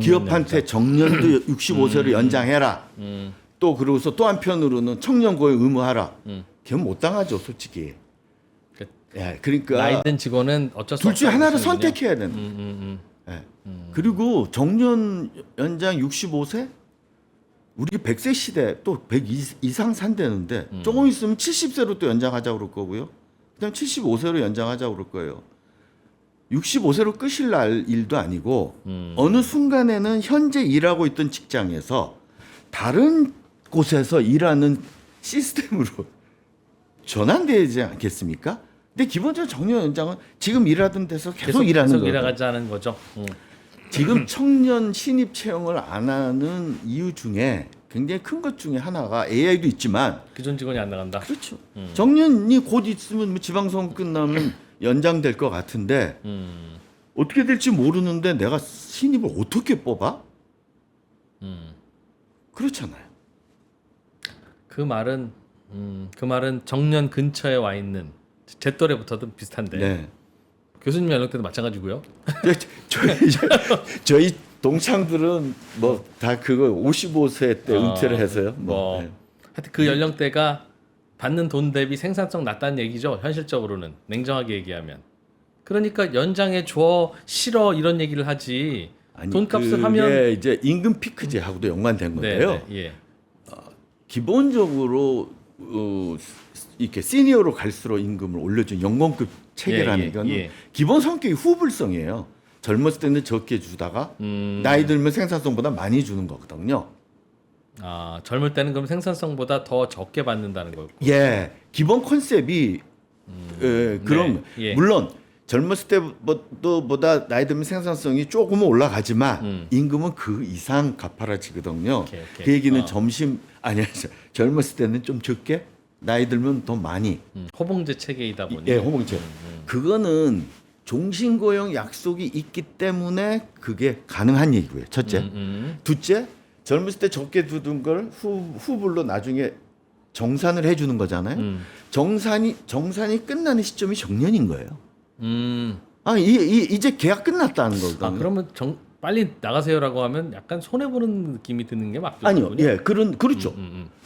기업한테 정년도 65세로 연장해라. 또 그러고서 또 한편으로는 청년 고용 의무하라. 걔는 못 당하죠, 솔직히. 예, 그러니까 나이 든 직원은 어쩔 수 둘 중에 없다고 하나를 보시는군요. 선택해야 된다. 예. 그리고 정년 연장 65세? 우리 100세 시대 또 100 이상 산다는데 조금 있으면 70세로 또 연장하자고 그럴 거고요. 그다음 75세로 연장하자고 그럴 거예요. 65세로 끝일 날 일도 아니고 어느 순간에는 현재 일하고 있던 직장에서 다른 곳에서 일하는 시스템으로 전환되지 않겠습니까? 근데 기본적으로 정년 연장은 지금 일하던 데서 계속 일하는 거예요. 일하자는 거죠. 지금 청년 신입 채용을 안 하는 이유 중에 굉장히 큰 것 중에 하나가 AI도 있지만 기존 직원이 안 나간다. 그렇죠. 정년이 곧 있으면 뭐 지방선거 끝나면 연장될 것 같은데 어떻게 될지 모르는데 내가 신입을 어떻게 뽑아? 그렇잖아요. 그 말은 정년 근처에 와 있는 제 또래부터도 비슷한데 네. 교수님 연령 때도 마찬가지고요. 저희 동창들은 뭐 다 그거 55세 때 은퇴를 해서요. 네. 하여튼 그 연령대가 받는 돈 대비 생산성 낮다는 얘기죠. 현실적으로는 냉정하게 얘기하면. 그러니까 연장해 줘 싫어 이런 얘기를 하지. 아니, 돈값을 그게 하면 이제 임금 피크제하고도 연관된 건데요. 네, 예. 기본적으로 이렇게 시니어로 갈수록 임금을 올려준 연공급 체계라는 거는 기본 성격이 후불성이에요. 젊었을 때는 적게 주다가 나이 들면 생산성보다 많이 주는 거거든요. 젊을 때는 그럼 생산성보다 더 적게 받는다는 거고. 예, 기본 컨셉이 그런 예. 물론 젊었을 때보다 나이 들면 생산성이 조금은 올라가지만 임금은 그 이상 가파라지거든요. 오케이. 그 얘기는 젊었을 때는 좀 적게, 나이 들면 더 많이. 호봉제 체계이다 보니. 예, 호봉제. 그거는 종신고용 약속이 있기 때문에 그게 가능한 얘기고요. 첫째. 둘째, 젊었을 때 적게 두던 걸 후불로 나중에 정산을 해주는 거잖아요. 정산이 끝나는 시점이 정년인 거예요. 이제 계약 끝났다는 거거든요. 그러면 빨리 나가세요라고 하면 약간 손해 보는 느낌이 드는 게 맞거든요. 아니요, 예, 그렇죠.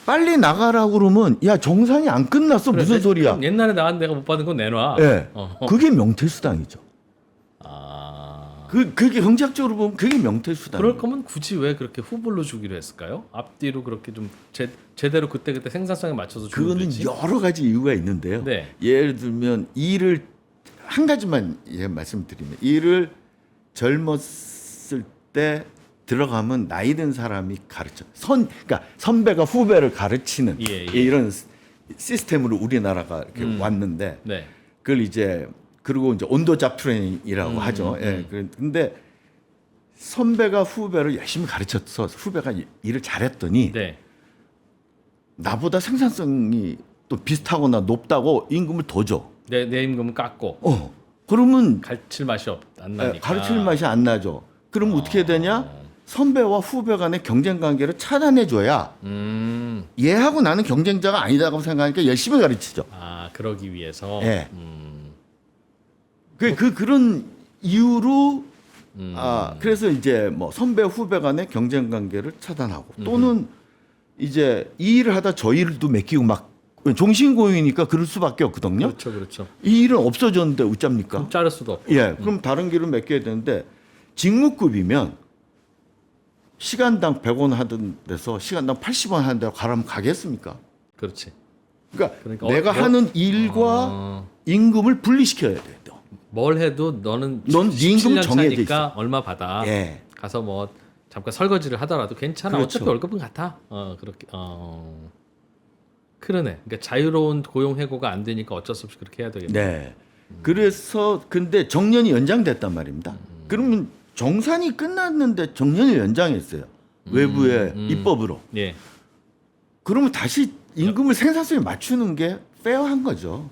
빨리 나가라고 그러면 야 정산이 안 끝났어 그래, 무슨 소리야? 그럼 옛날에 나간 내가 못 받은 건 내놔. 예, 그게 명태수당이죠. 그게 경제학적으로 보면 그게 명태수당. 그럴 거면 굳이 왜 그렇게 후불로 주기로 했을까요? 앞뒤로 그렇게 좀 제대로 그때 생산성에 맞춰서 주면 그거는 되지. 여러 가지 이유가 있는데요. 네. 예를 들면 일을 한 가지만 말씀드리면 일을 젊었을 때 들어가면 나이 든 사람이 가르쳐 그러니까 선배가 후배를 가르치는 예. 이런 시스템으로 우리나라가 이렇게 왔는데 네. 그걸 이제 그리고 이제 온도잡 트레이닝이라고 하죠. 예. 근데 선배가 후배를 열심히 가르쳐서 후배가 일을 잘했더니 네. 나보다 생산성이 또 비슷하거나 높다고 임금을 더 줘. 내 임금은 깎고 그러면 가르칠 맛이 안 나니까. 가르칠 맛이 안 나죠. 그럼 어떻게 되냐? 선배와 후배 간의 경쟁 관계를 차단해 줘야 얘하고 나는 경쟁자가 아니다고 생각하니까 열심히 가르치죠. 그러기 위해서. 예. 그런 이유로 그래서 이제 뭐 선배 후배 간의 경쟁 관계를 차단하고 또는 이제 이 일을 하다 저 일도 맡기고 막 종신고용이니까 그럴 수밖에 없거든요. 그렇죠. 이 일은 없어졌는데 어쩝니까? 그럼 자를 수도 없고. 예, 그럼 다른 길을 맡겨야 되는데 직무급이면 시간당 100원 하던 데서 시간당 80원 하는 데로 가라면 가겠습니까? 그렇지. 그러니까 내가 하는 일과 임금을 분리시켜야 돼요. 뭘 해도 넌 네 임금 17년 정해져 차니까 있어. 얼마 받아. 예. 가서 뭐 잠깐 설거지를 하더라도 괜찮아. 그렇죠. 어차피 월급은 같아. 그렇게. 그러네. 그러니까 자유로운 고용 해고가 안 되니까 어쩔 수 없이 그렇게 해야 되겠네. 네. 그래서 근데 정년이 연장됐단 말입니다. 그러면 정산이 끝났는데 정년을 연장했어요. 외부의 입법으로. 예. 그러면 다시 임금을 생산성에 맞추는 게 페어한 거죠.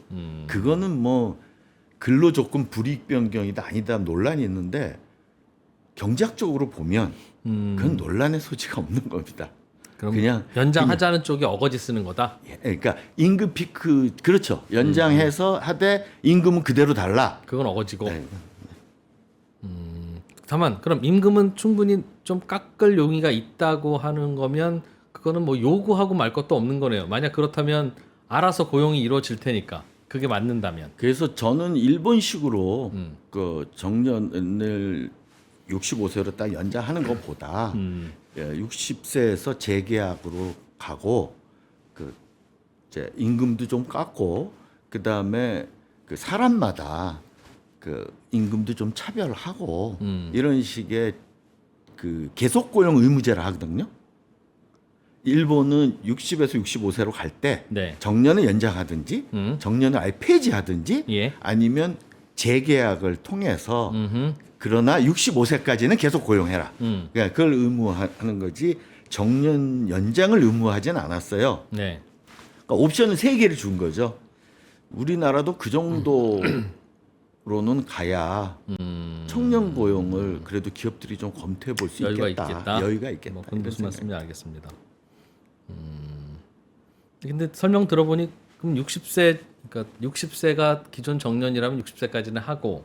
그거는 뭐 근로조건 불이익 변경이다 아니다 논란이 있는데 경제학적으로 보면 그건 논란의 소지가 없는 겁니다. 그럼 그냥 연장하자는 쪽이 어거지 쓰는 거다. 그러니까 임금 피크 그렇죠. 연장해서 하되 임금은 그대로 달라. 그건 어거지고. 네. 다만 그럼 임금은 충분히 좀 깎을 용의가 있다고 하는 거면 그거는 뭐 요구하고 말 것도 없는 거네요. 만약 그렇다면 알아서 고용이 이루어질 테니까 그게 맞는다면. 그래서 저는 일본식으로 그 정년을 65세로 딱 연장하는 것보다 60세에서 재계약으로 가고 그 이제 임금도 좀 깎고 그 다음에 그 사람마다 그 임금도 좀 차별하고 이런 식의 그 계속 고용 의무제를 하거든요. 일본은 60에서 65세로 갈 때 네. 정년을 연장하든지 정년을 아예 폐지하든지 예. 아니면 재계약을 통해서 그러나 65세까지는 계속 고용해라. 그러니까 그걸 의무하는 거지 정년 연장을 의무하진 않았어요. 네. 그러니까 옵션을 3개를 준 거죠. 우리나라도 그 정도로는 가야 청년 고용을 그래도 기업들이 좀 검토해 볼 수 여유가 있겠다. 있겠다. 여유가 있겠다. 뭐 그건 이런 무슨 생각이. 말씀인지 알겠습니다. 근데 설명 들어보니 그럼 60세 그러니까 60세가 기존 정년이라면 60세까지는 하고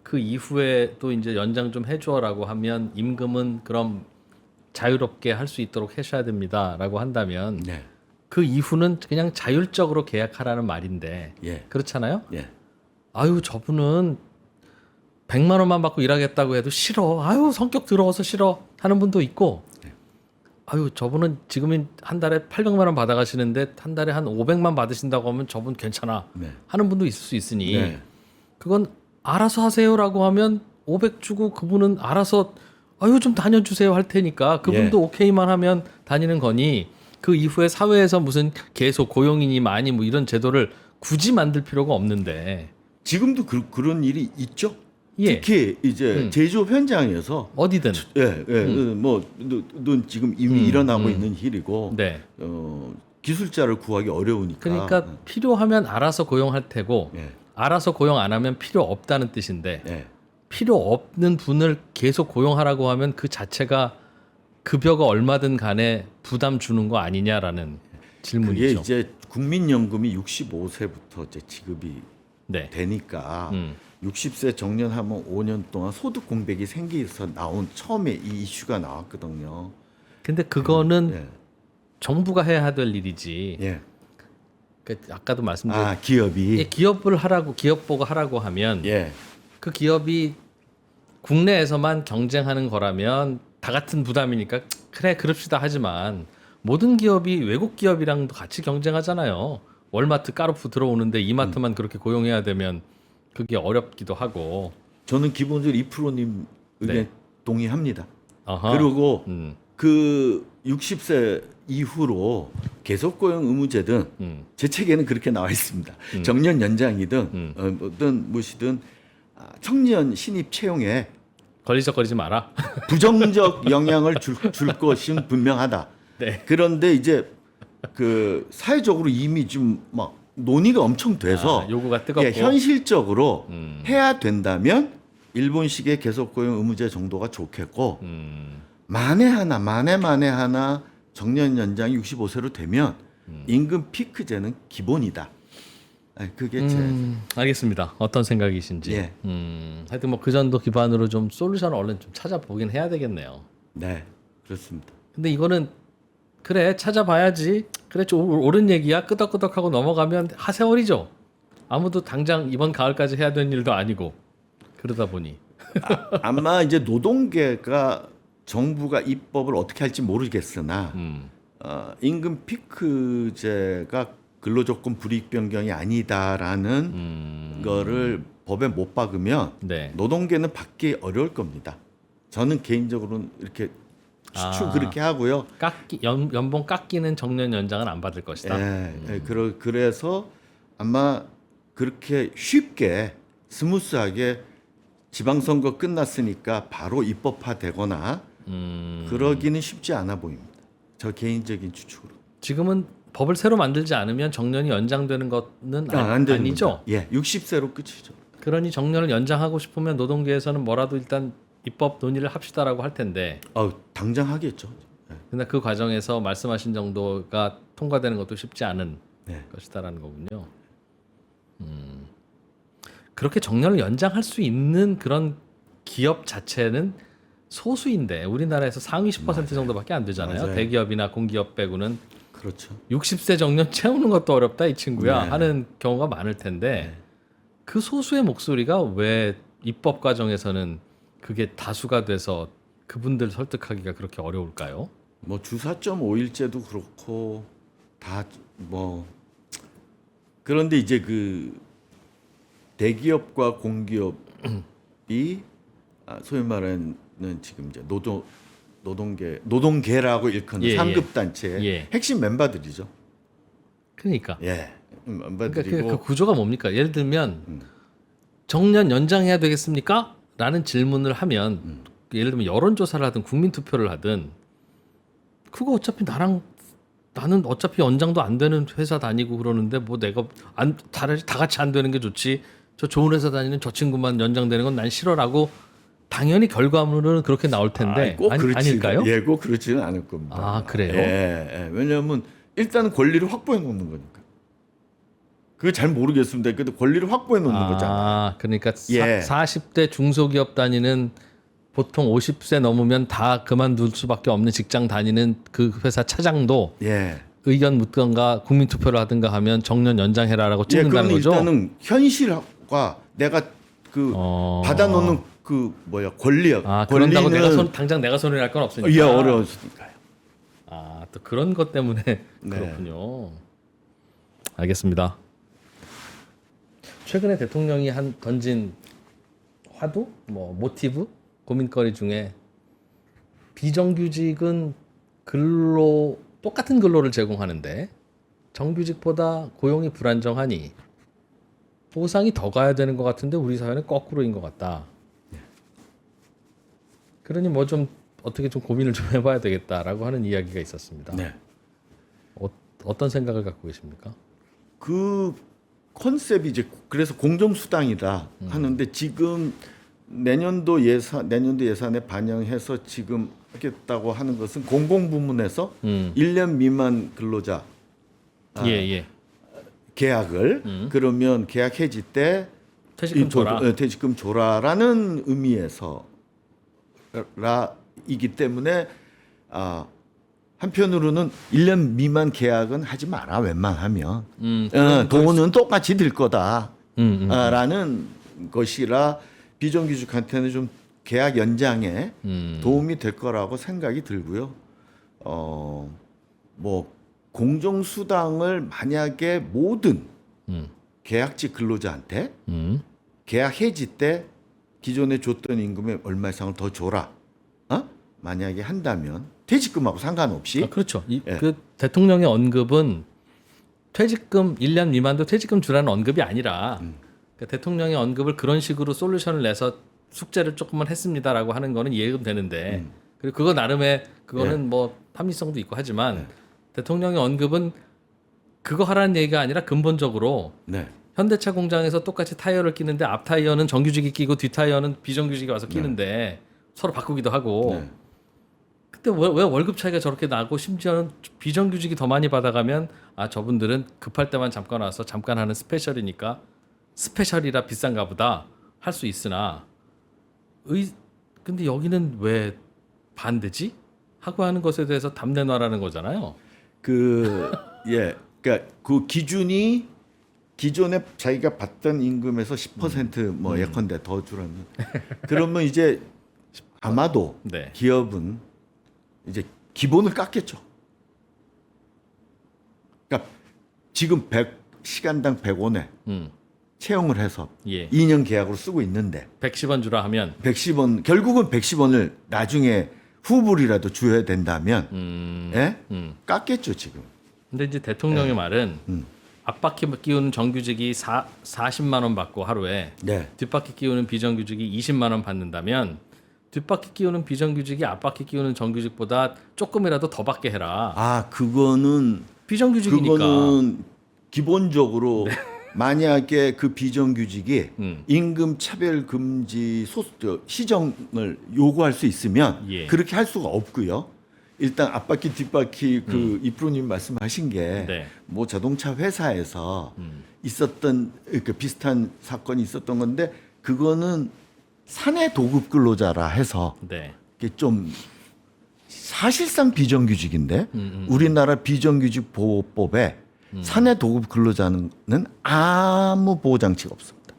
그 이후에 또 이제 연장 좀 해줘라고 하면 임금은 그럼 자유롭게 할 수 있도록 하셔야 됩니다라고 한다면 네. 그 이후는 그냥 자율적으로 계약하라는 말인데 예. 그렇잖아요. 예. 아유 저분은 100만 원만 받고 일하겠다고 해도 싫어. 아유 성격 더러워서 싫어 하는 분도 있고 아유 저분은 지금 한 달에 800만 원 받아가시는데 한 달에 한 500만 받으신다고 하면 저분 괜찮아 네. 하는 분도 있을 수 있으니 네. 그건 알아서 하세요라고 하면 500 주고 그분은 알아서 아유 좀 다녀주세요 할 테니까 그분도 오케이만 하면 다니는 거니 그 이후에 사회에서 무슨 계속 고용이니 많이 뭐 이런 제도를 굳이 만들 필요가 없는데 지금도 그런 일이 있죠. 예. 특히 이제 제조업 현장에서 어디든 넌 지금 이미 일어나고 있는 일이고 네. 기술자를 구하기 어려우니까. 그러니까 필요하면 알아서 고용할 테고 예. 알아서 고용 안 하면 필요 없다는 뜻인데 예. 필요 없는 분을 계속 고용하라고 하면 그 자체가 급여가 얼마든 간에 부담 주는 거 아니냐라는 그게 질문이죠. 이제 국민연금이 65세부터 이제 지급이 네. 되니까 60세 정년하면 5년 동안 소득 공백이 생기서 나온 처음에 이 이슈가 나왔거든요. 근데 그거는 예. 정부가 해야 될 일이지. 예. 그러니까 아까도 말씀드린 기업이 기업을 하라고 기업 보고 하라고 하면 예. 그 기업이 국내에서만 경쟁하는 거라면 다 같은 부담이니까 그래 그럽시다 하지만 모든 기업이 외국 기업이랑도 같이 경쟁하잖아요. 월마트 까르푸 들어오는데 이마트만 그렇게 고용해야 되면 그게 어렵기도 하고. 저는 기본적으로 이프로님 의견 네. 동의합니다. 아하. 그리고 음. 그 60세 이후로 계속 고용 의무제든 제 책에는 그렇게 나와 있습니다. 정년 연장이든 뭐든 무엇이든 청년 신입 채용에 걸리적거리지 마라. 부정적 영향을 줄 것은 분명하다. 네. 그런데 이제 그 사회적으로 이미 좀 막 논의가 엄청 돼서 요구가 뜨겁고. 예, 현실적으로 해야 된다면 일본식의 계속 고용 의무제 정도가 좋겠고 만에 하나 정년 연장이 65세로 되면 임금 피크제는 기본이다. 예, 그게 제 알겠습니다. 어떤 생각이신지. 예. 하여튼 뭐 그 전도 기반으로 좀 솔루션을 얼른 좀 찾아보긴 해야 되겠네요. 네, 그렇습니다. 근데 이거는 그래 찾아봐야지. 그래 좀 옳은 얘기야. 끄덕끄덕하고 넘어가면 하세월이죠. 아무도 당장 이번 가을까지 해야 되는 일도 아니고 그러다 보니. 아마 이제 노동계가 정부가 입법을 어떻게 할지 모르겠으나 임금 피크제가 근로조건 불이익 변경이 아니다라는 거를 법에 못 박으면 네. 노동계는 받기 어려울 겁니다. 저는 개인적으로는 이렇게 추측 아. 그렇게 하고요. 연봉 깎이는 정년 연장은 안 받을 것이다. 예, 그래서 아마 그렇게 쉽게 스무스하게 지방선거 끝났으니까 바로 입법화되거나 그러기는 쉽지 않아 보입니다. 저 개인적인 추측으로. 지금은 법을 새로 만들지 않으면 정년이 연장되는 것은 안 되는 아니죠. 겁니다. 예, 60세로 끝이죠. 그러니 정년을 연장하고 싶으면 노동계에서는 뭐라도 일단 입법 논의를 합시다라고 할 텐데, 당장 하겠죠. 예. 근데 그 과정에서 말씀하신 정도가 통과되는 것도 쉽지 않은 네. 것이다라는 거군요. 그렇게 정년을 연장할 수 있는 그런 기업 자체는 소수인데 우리나라에서 상위 10% 정도밖에 안 되잖아요. 맞아요. 대기업이나 공기업 빼고는 그렇죠. 60세 정년 채우는 것도 어렵다 이 친구야 네. 하는 경우가 많을 텐데 그 소수의 목소리가 왜 입법 과정에서는 그게 다수가 돼서 그분들 설득하기가 그렇게 어려울까요? 뭐 주사점 5일제도 그렇고 다 뭐 그런데 이제 그 대기업과 공기업이 소위 말하는 지금 이제 노동계라고 일컫는 예, 상급 단체의 예. 핵심 멤버들이죠. 그러니까 예, 그러니까 멤버들이고 그 구조가 뭡니까? 예를 들면 정년 연장해야 되겠습니까? 라는 질문을 하면 예를 들면 여론조사를 하든 국민투표를 하든 그거 어차피 나는 어차피 연장도 안 되는 회사 다니고 그러는데 뭐 내가 다 같이 안 되는 게 좋지 저 좋은 회사 다니는 저 친구만 연장되는 건 난 싫어라고 당연히 결과물은 그렇게 나올 텐데 꼭 아닐까요? 예, 꼭 그렇지는 않을 겁니다. 아, 그래요? 예. 왜냐하면 일단은 권리를 확보해 놓는 거니까. 그거 잘 모르겠습니다. 근데 권리를 확보해 놓는 거잖아요. 그러니까 예. 40대 중소기업 다니는 보통 50세 넘으면 다 그만둘 수밖에 없는 직장 다니는 그 회사 차장도 예. 의견 묻던가 국민투표를 하든가 하면 정년 연장해라라고 찍는다는 그건 거죠. 일단은 현실과 내가 그 받아놓는 그 권리력, 그런다고 권리는 당장 내가 손을 할 건 없으니까. 예, 어려우니까요. 또 그런 것 때문에 네. 그렇군요. 알겠습니다. 최근에 대통령이 던진 화두, 모티브, 고민거리 중에 비정규직은 똑같은 근로를 제공하는데 정규직보다 고용이 불안정하니 보상이 더 가야 되는 것 같은데 우리 사회는 거꾸로인 것 같다. 그러니 뭐 좀 어떻게 좀 고민을 좀 해봐야 되겠다라고 하는 이야기가 있었습니다. 네. 어떤 생각을 갖고 계십니까? 그 컨셉이 이제 그래서 공정수당이다 하는데 지금 내년도 예산에 반영해서 지금 하겠다고 하는 것은 공공부문에서 1년 미만 근로자 예. 계약을 그러면 계약 해지 때 퇴직금 줘라. 퇴직금 줘라라는 의미에서 이기 때문에 한편으로는 1년 미만 계약은 하지 마라 웬만하면 돈은 똑같이 들 거다 라는 것이라 비정규직한테는 좀 계약 연장에 도움이 될 거라고 생각이 들고요. 뭐 공정수당을 만약에 모든 계약직 근로자한테 계약 해지 때 기존에 줬던 임금의 얼마 이상을 더 줘라. 만약에 한다면 퇴직금하고 상관없이 그렇죠. 예. 그 대통령의 언급은 퇴직금 1년 미만도 퇴직금 주라는 언급이 아니라 그러니까 대통령의 언급을 그런 식으로 솔루션을 내서 숙제를 조금만 했습니다라고 하는 거는 이해가 되는데 그리고 그거 나름의 그거는 뭐 합리성도 있고 하지만 대통령의 언급은 그거 하라는 얘기가 아니라 근본적으로 네. 현대차 공장에서 똑같이 타이어를 끼는데 앞 타이어는 정규직이 끼고 뒷 타이어는 비정규직이 와서 끼는데 서로 바꾸기도 하고 네. 그때 왜 월급 차이가 저렇게 나고 심지어는 비정규직이 더 많이 받아가면 아 저분들은 급할 때만 잠깐 와서 잠깐 하는 스페셜이니까 스페셜이라 비싼가 보다 할 수 있으나 근데 여기는 왜 반대지? 하고 하는 것에 대해서 답 내놔라는 거잖아요. 그러니까 그 기준이 기존에 자기가 받던 임금에서 10% 예컨대 더 주라면 그러면 이제 아마도 네. 기업은 이제 기본을 깎겠죠. 그러니까 지금 100시간당 100원에 채용을 해서 예. 2년 계약으로 쓰고 있는데 110원 주라 하면 110원 결국은 110원을 나중에 후불이라도 줘야 된다면 깎겠죠 지금. 근데 이제 대통령의 말은 앞바퀴 끼우는 정규직이 40만 원 받고 하루에 네. 뒷바퀴 끼우는 비정규직이 20만 원 받는다면 뒷바퀴 끼우는 비정규직이 앞바퀴 끼우는 정규직보다 조금이라도 더 받게 해라. 그거는 비정규직이니까. 기본적으로 만약에 그 비정규직이 음. 임금 차별 금지 시정을 요구할 수 있으면 예. 그렇게 할 수가 없고요. 일단 앞바퀴 뒷바퀴 그 이프로님 말씀하신 게 뭐 네. 자동차 회사에서 있었던 그 비슷한 사건이 있었던 건데 그거는 사내 도급 근로자라 해서 네. 이게 좀 사실상 비정규직인데 우리나라 비정규직 보호법에 사내 도급 근로자는 아무 보호 장치가 없습니다.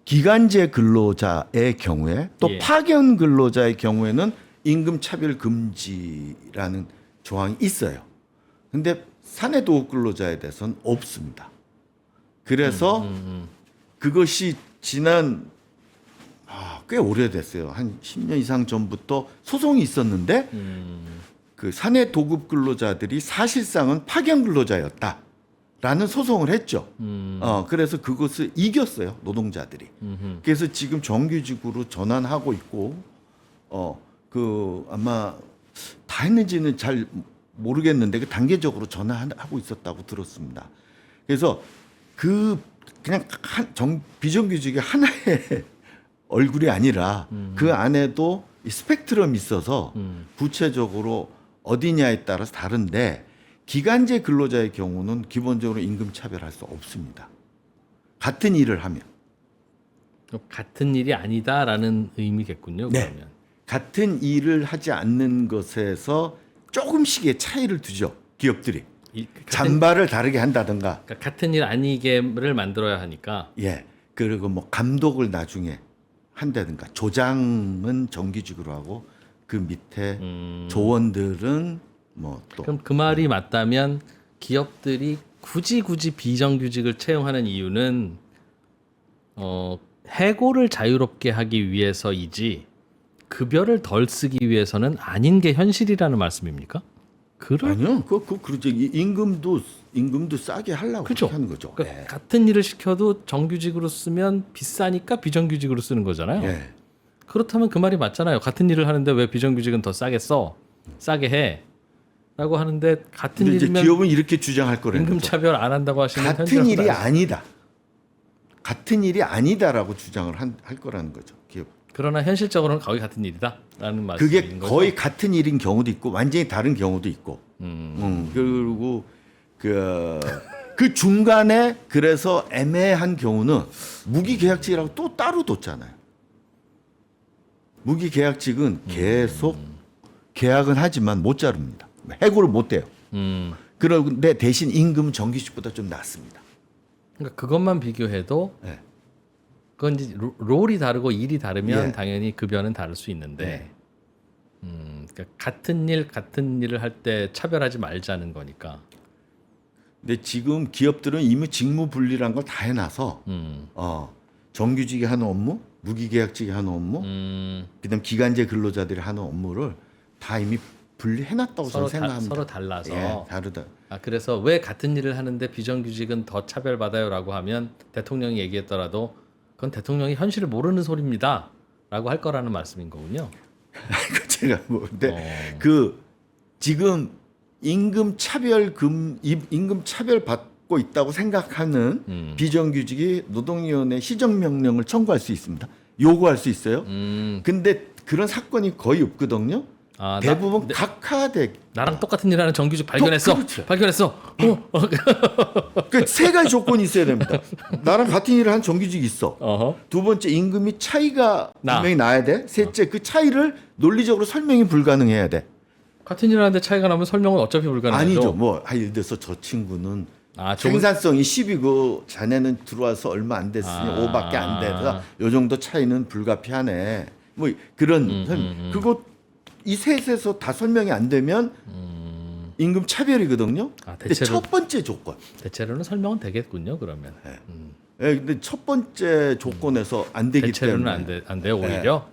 기간제 근로자의 경우에 또 예. 파견 근로자의 경우에는 임금 차별 금지라는 조항이 있어요. 근데 사내 도급 근로자에 대해서는 없습니다. 그래서 그것이 지난 꽤 오래됐어요. 한 10년 이상 전부터 소송이 있었는데 그 사내 도급 근로자들이 사실상은 파견 근로자였다라는 소송을 했죠. 그래서 그것을 이겼어요. 노동자들이. 그래서 지금 정규직으로 전환하고 있고 아마 다 했는지는 잘 모르겠는데 그 단계적으로 전환하고 있었다고 들었습니다. 그래서 그냥 비정규직의 하나의 얼굴이 아니라 그 안에도 이 스펙트럼이 있어서 구체적으로 어디냐에 따라서 다른데 기간제 근로자의 경우는 기본적으로 임금 차별할 수 없습니다. 같은 일을 하면. 같은 일이 아니다라는 의미겠군요. 네. 그러면. 같은 일을 하지 않는 것에서 조금씩의 차이를 두죠. 기업들이. 잔발을 다르게 한다든가. 그러니까 같은 일 아니게를 만들어야 하니까. 예. 그리고 뭐 감독을 나중에 한다든가. 조장은 정규직으로 하고 그 밑에 조원들은 뭐 또. 그럼 그 말이 맞다면 기업들이 굳이 비정규직을 채용하는 이유는 해고를 자유롭게 하기 위해서이지 급여를 덜 쓰기 위해서는 아닌 게 현실이라는 말씀입니까? 아니요, 그렇죠. 임금도 싸게 하려고 그렇죠. 그렇게 하는 거죠. 그러니까 같은 일을 시켜도 정규직으로 쓰면 비싸니까 비정규직으로 쓰는 거잖아요. 예. 그렇다면 그 말이 맞잖아요. 같은 일을 하는데 왜 비정규직은 더 싸게 써? 싸게 해? 라고 하는데 같은 근데 이제 일이면 기업은 이렇게 주장할 거라는 임금 거죠. 차별 안 한다고 하시면 같은 일이 현실은 아니다. 같은 일이 아니다라고 주장을 할 거라는 거죠. 기업. 그러나 현실적으로는 거의 같은 일이다라는 말씀인 그게 거죠. 거의 같은 일인 경우도 있고 완전히 다른 경우도 있고. 그리고 그 중간에 그래서 애매한 경우는 무기계약직이라고 또 따로 뒀잖아요. 무기계약직은 계속 계약은 하지만 못 자릅니다. 해고를 못 돼요. 그런데 대신 임금은 정규직보다 좀 낮습니다. 그러니까 그것만 비교해도 네. 그건 이제 롤이 다르고 일이 다르면 예. 당연히 급여는 다를 수 있는데 그러니까 같은 일을 할 때 차별하지 말자는 거니까. 근데 지금 기업들은 이미 직무 분리란 걸 다 해놔서 정규직이 하는 업무, 무기계약직이 하는 업무, 그다음 기간제 근로자들이 하는 업무를 다 이미 분리해놨다고 저는 생각합니다. 서로 달라서. 예, 다르다. 그래서 왜 같은 일을 하는데 비정규직은 더 차별받아요라고 하면 대통령이 얘기했더라도 그건 대통령이 현실을 모르는 소리입니다라고 할 거라는 말씀인 거군요. 그 제가 뭐 근데 그 지금 임금 차별 받고 있다고 생각하는 비정규직이 노동위원회 시정명령을 청구할 수 있습니다. 요구할 수 있어요. 근데 그런 사건이 거의 없거든요. 대부분 각하대. 나랑 똑같은 일하는 정규직 발견했어. 그렇죠. 발견했어. 그 세 가지 조건이 있어야 됩니다. 나랑 같은 일을 한 정규직이 있어. 두 번째 임금이 차이가 분명히 나야 돼. 셋째 그 차이를 논리적으로 설명이 불가능해야 돼. 같은 일을 하는데 차이가 나면 설명은 어차피 불가능하죠. 아니죠. 뭐 예를 들어서 저 친구는 생산성이 10이고 자네는 들어와서 얼마 안 됐으니 5밖에 안 돼서 요 정도 차이는 불가피하네. 뭐 그런 그거 이 셋에서 다 설명이 안 되면 임금 차별이거든요. 근데 첫 번째 조건. 대체로는 설명은 되겠군요. 그러면. 네, 근데 첫 번째 조건에서 안 되기 때문에. 대체로는 안 돼요. 오히려.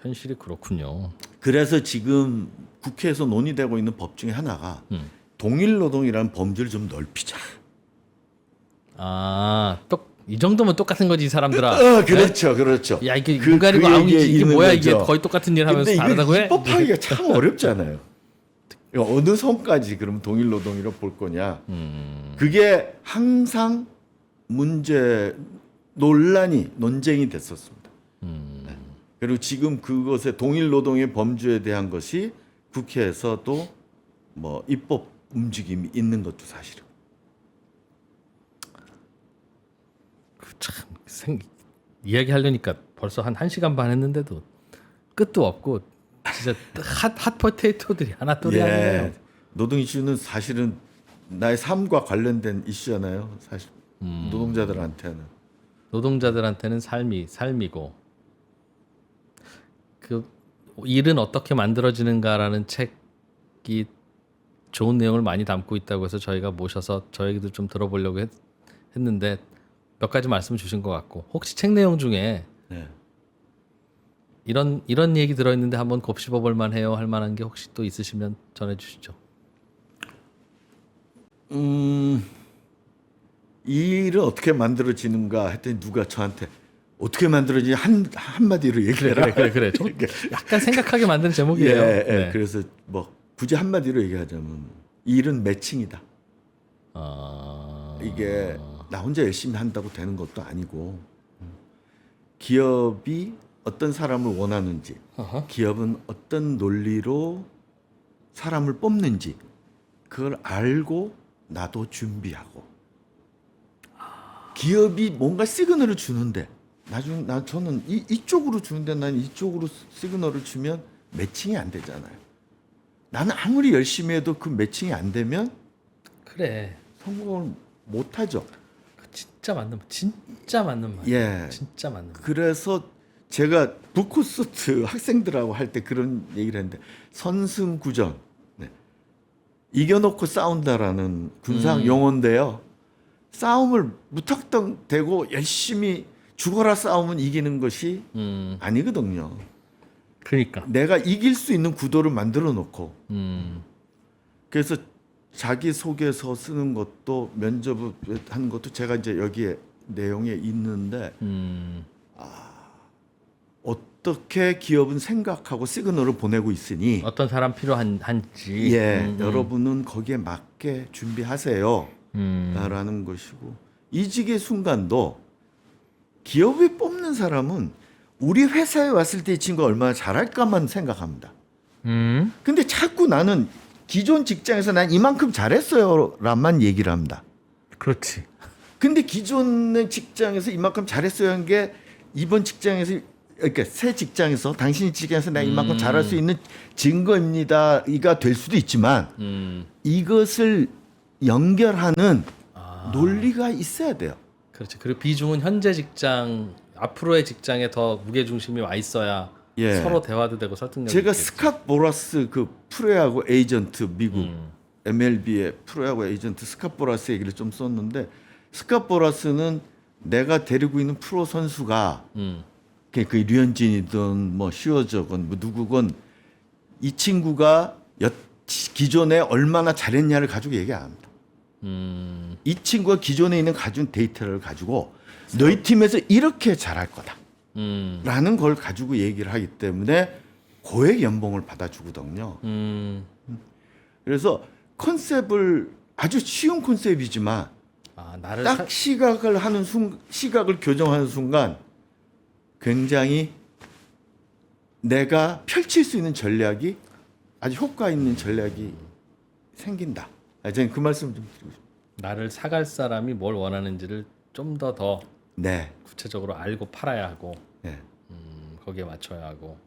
현실이 그렇군요. 그래서 지금 국회에서 논의되고 있는 법 중에 하나가 동일노동이라는 범주를 좀 넓히자. 이 정도면 똑같은 거지 이 사람들아. 그렇죠, 그렇죠. 야 이게 눈가리고 아웅이지 이게 뭐야 이게 거의 똑같은 일 하면서 다르다고 해? 입법하기가 참 어렵잖아요. 어느 선까지 그럼 동일노동이라고 볼 거냐? 그게 항상 논쟁이 됐었습니다. 네. 그리고 지금 그것의 동일노동의 범주에 대한 것이 국회에서도 뭐 입법 움직임이 있는 것도 사실은. 참 이야기하려니까 벌써 한 1시간 반 했는데도 끝도 없고 진짜 핫 포테이토들이 하나둘이 아니에요. 노동 이슈는 사실은 나의 삶과 관련된 이슈잖아요. 사실 노동자들한테는 삶이고 그 일은 어떻게 만들어지는가라는 책이 좋은 내용을 많이 담고 있다고 해서 저희가 모셔서 저 얘기도 좀 들어보려고 했는데 몇 가지 말씀 주신 것 같고 혹시 책 내용 중에 이런 얘기 들어있는데 한번 곱씹어 볼 만해요 할 만한 게 혹시 또 있으시면 전해주시죠. 이 일은 어떻게 만들어지는가 했더니 누가 저한테 어떻게 만들어지지 한마디로 얘기해라. 그래. 약간 생각하게 만드는 제목이에요. 네. 그래서 뭐 굳이 한마디로 얘기하자면 이 일은 매칭이다. 이게 나 혼자 열심히 한다고 되는 것도 아니고 기업이 어떤 사람을 원하는지 기업은 어떤 논리로 사람을 뽑는지 그걸 알고 나도 준비하고 기업이 뭔가 시그널을 주는데 저는 이쪽으로 주는데 난 이쪽으로 시그널을 주면 매칭이 안 되잖아요. 나는 아무리 열심히 해도 그 매칭이 안 되면 성공을 못 하죠. 진짜 맞는 말. 예. 진짜 맞는 말. 그래서 제가 북코스트 학생들하고 할 때 그런 얘기를 했는데 선승구전 이겨놓고 싸운다라는 군사 용어인데요. 싸움을 무턱대고 열심히 죽어라 싸우면 이기는 것이 아니거든요. 그러니까 내가 이길 수 있는 구도를 만들어 놓고 그래서 자기소개서 쓰는 것도 면접을 하는 것도 제가 이제 여기에 내용에 있는데 어떻게 기업은 생각하고 시그널을 보내고 있으니 어떤 사람 필요한지 여러분은 거기에 맞게 준비하세요 라는 것이고 이직의 순간도 기업이 뽑는 사람은 우리 회사에 왔을 때 이 친구가 얼마나 잘할까만 생각합니다. 근데 자꾸 나는 기존 직장에서 난 이만큼 잘했어요 라만 얘기를 합니다. 그렇지. 근데 기존의 직장에서 이만큼 잘했어야 한 게 이번 직장에서 그러니까 새 직장에서 당신이 직장에서 나 이만큼 잘할 수 있는 증거입니다. 이가 될 수도 있지만 이것을 연결하는 논리가 있어야 돼요. 그렇지. 그리고 비중은 현재 직장 앞으로의 직장에 더 무게 중심이 와 있어야 서로 대화도 되고 설득력이 제가 있겠지. 스캇 보라스 그 프로야구 에이전트 미국 MLB의 프로야구 에이전트 스캇 보라스 얘기를 좀 썼는데 스캇 보라스는 내가 데리고 있는 프로 선수가 그 류현진이든 뭐 슈어저건 뭐 누구건 이 친구가 기존에 얼마나 잘했냐를 가지고 얘기 안 합니다. 이 친구가 기존에 있는 가진 데이터를 가지고 너희 팀에서 이렇게 잘할 거다. 라는 걸 가지고 얘기를 하기 때문에 고액 연봉을 받아주거든요. 그래서 컨셉을 아주 쉬운 컨셉이지만 나를 딱 시각을 교정하는 순간 굉장히 내가 펼칠 수 있는 전략이 아주 효과 있는 전략이 생긴다. 저는 그 말씀 좀 드리고 싶습니다. 나를 사갈 사람이 뭘 원하는지를 좀 더 네. 구체적으로 알고 팔아야 하고 네. 거기에 맞춰야 하고.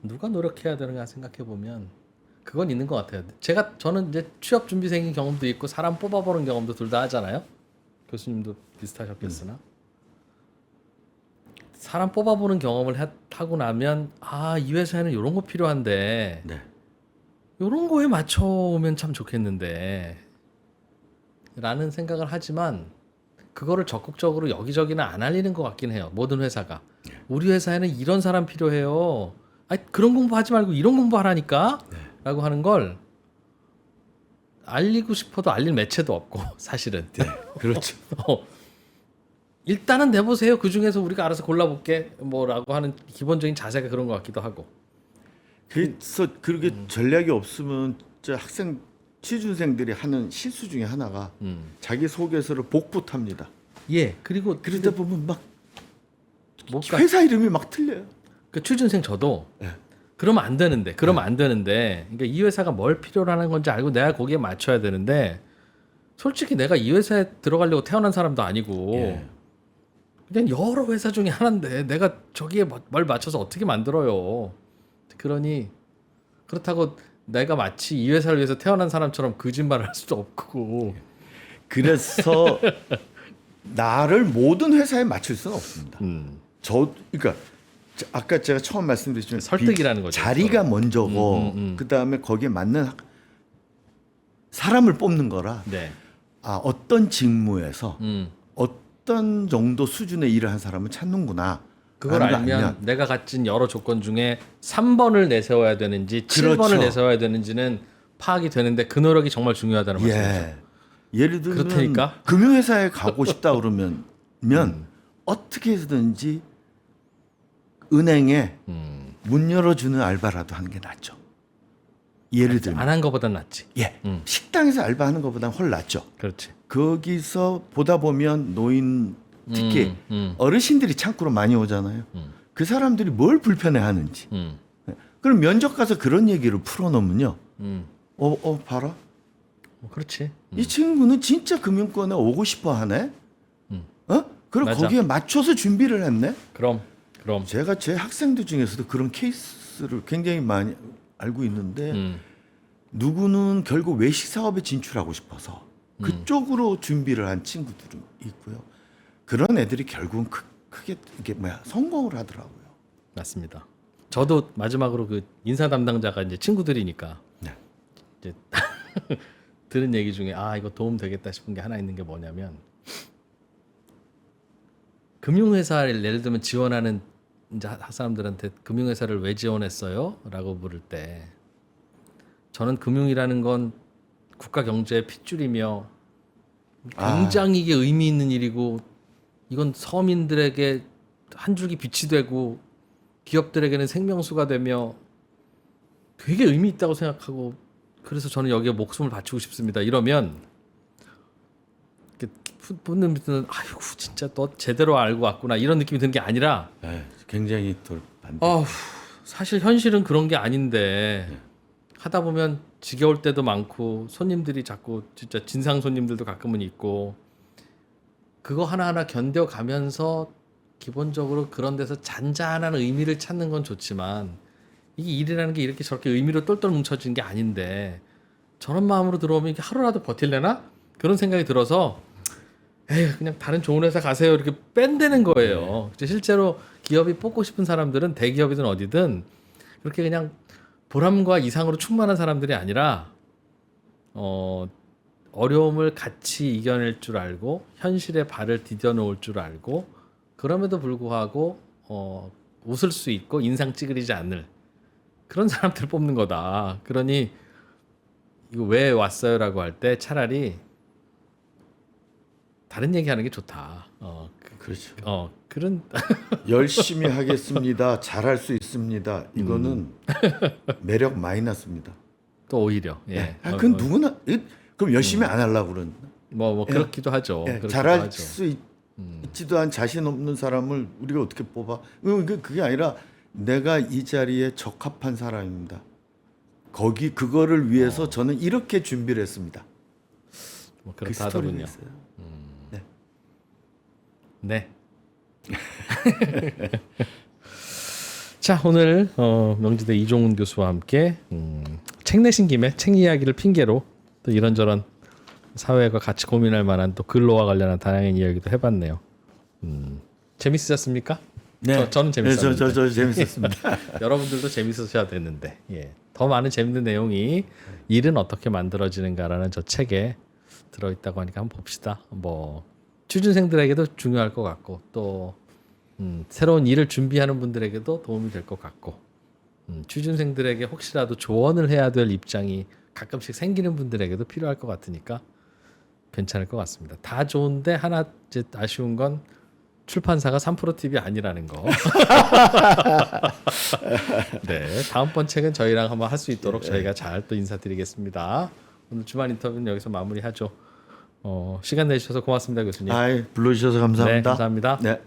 누가 노력해야 되는가 생각해 보면 그건 있는 것 같아요. 저는 이제 취업 준비생인 경험도 있고 사람 뽑아보는 경험도 둘 다 하잖아요. 교수님도 비슷하셨겠으나 사람 뽑아보는 경험을 하고 나면 이 회사에는 이런 거 필요한데 네. 이런 거에 맞춰오면 참 좋겠는데 라는 생각을 하지만 그거를 적극적으로 여기저기는 안 알리는 것 같긴 해요. 모든 회사가. 우리 회사에는 이런 사람 필요해요. 그런 공부하지 말고 이런 공부하라니까 라고 하는 걸 알리고 싶어도 알릴 매체도 없고 사실은. 네. 그렇죠. 일단은 내보세요. 그중에서 우리가 알아서 골라볼게 뭐라고 하는 기본적인 자세가 그런 것 같기도 하고. 그래서 그렇게 전략이 없으면 진짜 취준생들이 하는 실수 중에 하나가 자기 소개서를 복붙합니다. 예. 그리고 그러다 보면 막 뭔가 회사 이름이 막 틀려요. 그 취준생 저도 네. 그러면 안 되는데 그러니까 이 회사가 뭘 필요로 하는 건지 알고 내가 거기에 맞춰야 되는데 솔직히 내가 이 회사에 들어가려고 태어난 사람도 아니고 예. 그냥 여러 회사 중에 하나인데 내가 저기에 뭘 맞춰서 어떻게 만들어요. 그러니 그렇다고 내가 마치 이 회사를 위해서 태어난 사람처럼 거짓말을 할 수도 없고. 그래서 나를 모든 회사에 맞출 수는 없습니다. 그러니까 아까 제가 처음 말씀드렸지만 설득이라는 거죠. 자리가 먼저고 그다음에 거기에 맞는 사람을 뽑는 거라. 네. 어떤 직무에서 어떤 정도 수준의 일을 한 사람을 찾는구나. 그걸 알면 내가 가진 여러 조건 중에 3번을 내세워야 되는지 7번을 그렇죠. 내세워야 되는지는 파악이 되는데 그 노력이 정말 중요하다는 말씀이죠. 예를 들면 그렇다니까? 금융회사에 가고 싶다 그러면 어떻게 해서든지 은행에 문 열어주는 알바라도 하는 게 낫죠. 예를 들면 안 한 거보단 낫지. 식당에서 알바하는 것보다 훨 낫죠. 그렇지. 거기서 보다 보면 노인 특히 어르신들이 창구로 많이 오잖아요. 그 사람들이 뭘 불편해하는지. 그럼 면접 가서 그런 얘기를 풀어놓으면요. 봐라. 그렇지. 이 친구는 진짜 금융권에 오고 싶어 하네. 그럼 맞아. 거기에 맞춰서 준비를 했네. 그럼. 제가 제 학생들 중에서도 그런 케이스를 굉장히 많이 알고 있는데 누구는 결국 외식 사업에 진출하고 싶어서 그쪽으로 준비를 한 친구들이 있고요. 그런 애들이 결국은 크게 이게 성공을 하더라고요. 맞습니다. 저도 마지막으로 그 인사 담당자가 이제 친구들이니까 네. 이제 들은 얘기 중에 이거 도움 되겠다 싶은 게 하나 있는 게 뭐냐면 금융회사를 예를 들면 지원하는 이제 사람들한테 금융회사를 왜 지원했어요? 라고 물을 때 저는 금융이라는 건 국가 경제의 핏줄이며 굉장히 이게 의미 있는 일이고 이건 서민들에게 한 줄기 빛이 되고 기업들에게는 생명수가 되며 되게 의미 있다고 생각하고 그래서 저는 여기에 목숨을 바치고 싶습니다. 이러면 분들은 아이고 진짜 너 제대로 알고 왔구나 이런 느낌이 드는 게 아니라 굉장히 반대. 사실 현실은 그런 게 아닌데 하다 보면 지겨울 때도 많고 손님들이 자꾸 진짜 진상 손님들도 가끔은 있고 그거 하나하나 견뎌가면서 기본적으로 그런 데서 잔잔한 의미를 찾는 건 좋지만 이게 일이라는 게 이렇게 저렇게 의미로 똘똘 뭉쳐진 게 아닌데 저런 마음으로 들어오면 이게 하루라도 버틸래나? 그런 생각이 들어서 그냥 다른 좋은 회사 가세요 이렇게 뺀다는 거예요. 실제로 기업이 뽑고 싶은 사람들은 대기업이든 어디든 그렇게 그냥 보람과 이상으로 충만한 사람들이 아니라 어려움을 같이 이겨낼 줄 알고 현실에 발을 디뎌 놓을 줄 알고 그럼에도 불구하고 웃을 수 있고 인상 찌그리지 않을 그런 사람들 뽑는 거다. 그러니 이거 왜 왔어요라고 할 때 차라리 다른 얘기하는 게 좋다. 그렇죠. 그런 열심히 하겠습니다. 잘할 수 있습니다. 이거는 매력 마이너스입니다. 또 오히려 그건 누구나 그럼 열심히 안 하려고 그러는. 뭐 그렇기도 하죠. 그렇기도 잘할 하죠. 수 있지도 않은 자신 없는 사람을 우리가 어떻게 뽑아? 그게 아니라 내가 이 자리에 적합한 사람입니다. 그거를 위해서 저는 이렇게 준비를 했습니다. 뭐 그 그렇다 스토리를 하더군요. 했어요. 네. 자 오늘 명지대 이종훈 교수와 함께 책 내신 김에 책 이야기를 핑계로 또 이런저런 사회가 같이 고민할 만한 또 근로와 관련한 다양한 이야기도 해봤네요. 재밌으셨습니까? 네, 저는 재밌었는데. 저 재밌었습니다. 여러분들도 재밌으셔야 되는데 더 많은 재밌는 내용이 일은 어떻게 만들어지는가라는 저 책에 들어있다고 하니까 한번 봅시다. 뭐 취준생들에게도 중요할 것 같고 또 새로운 일을 준비하는 분들에게도 도움이 될 것 같고 취준생들에게 혹시라도 조언을 해야 될 입장이 가끔씩 생기는 분들에게도 필요할 것 같으니까 괜찮을 것 같습니다. 다 좋은데 하나 이제 아쉬운 건 출판사가 3프로TV 아니라는 거. 네, 다음번 책은 저희랑 한번 할 수 있도록 저희가 잘 또 인사드리겠습니다. 오늘 주말 인터뷰는 여기서 마무리하죠. 시간 내주셔서 고맙습니다, 교수님. 불러주셔서 감사합니다. 네, 감사합니다. 네.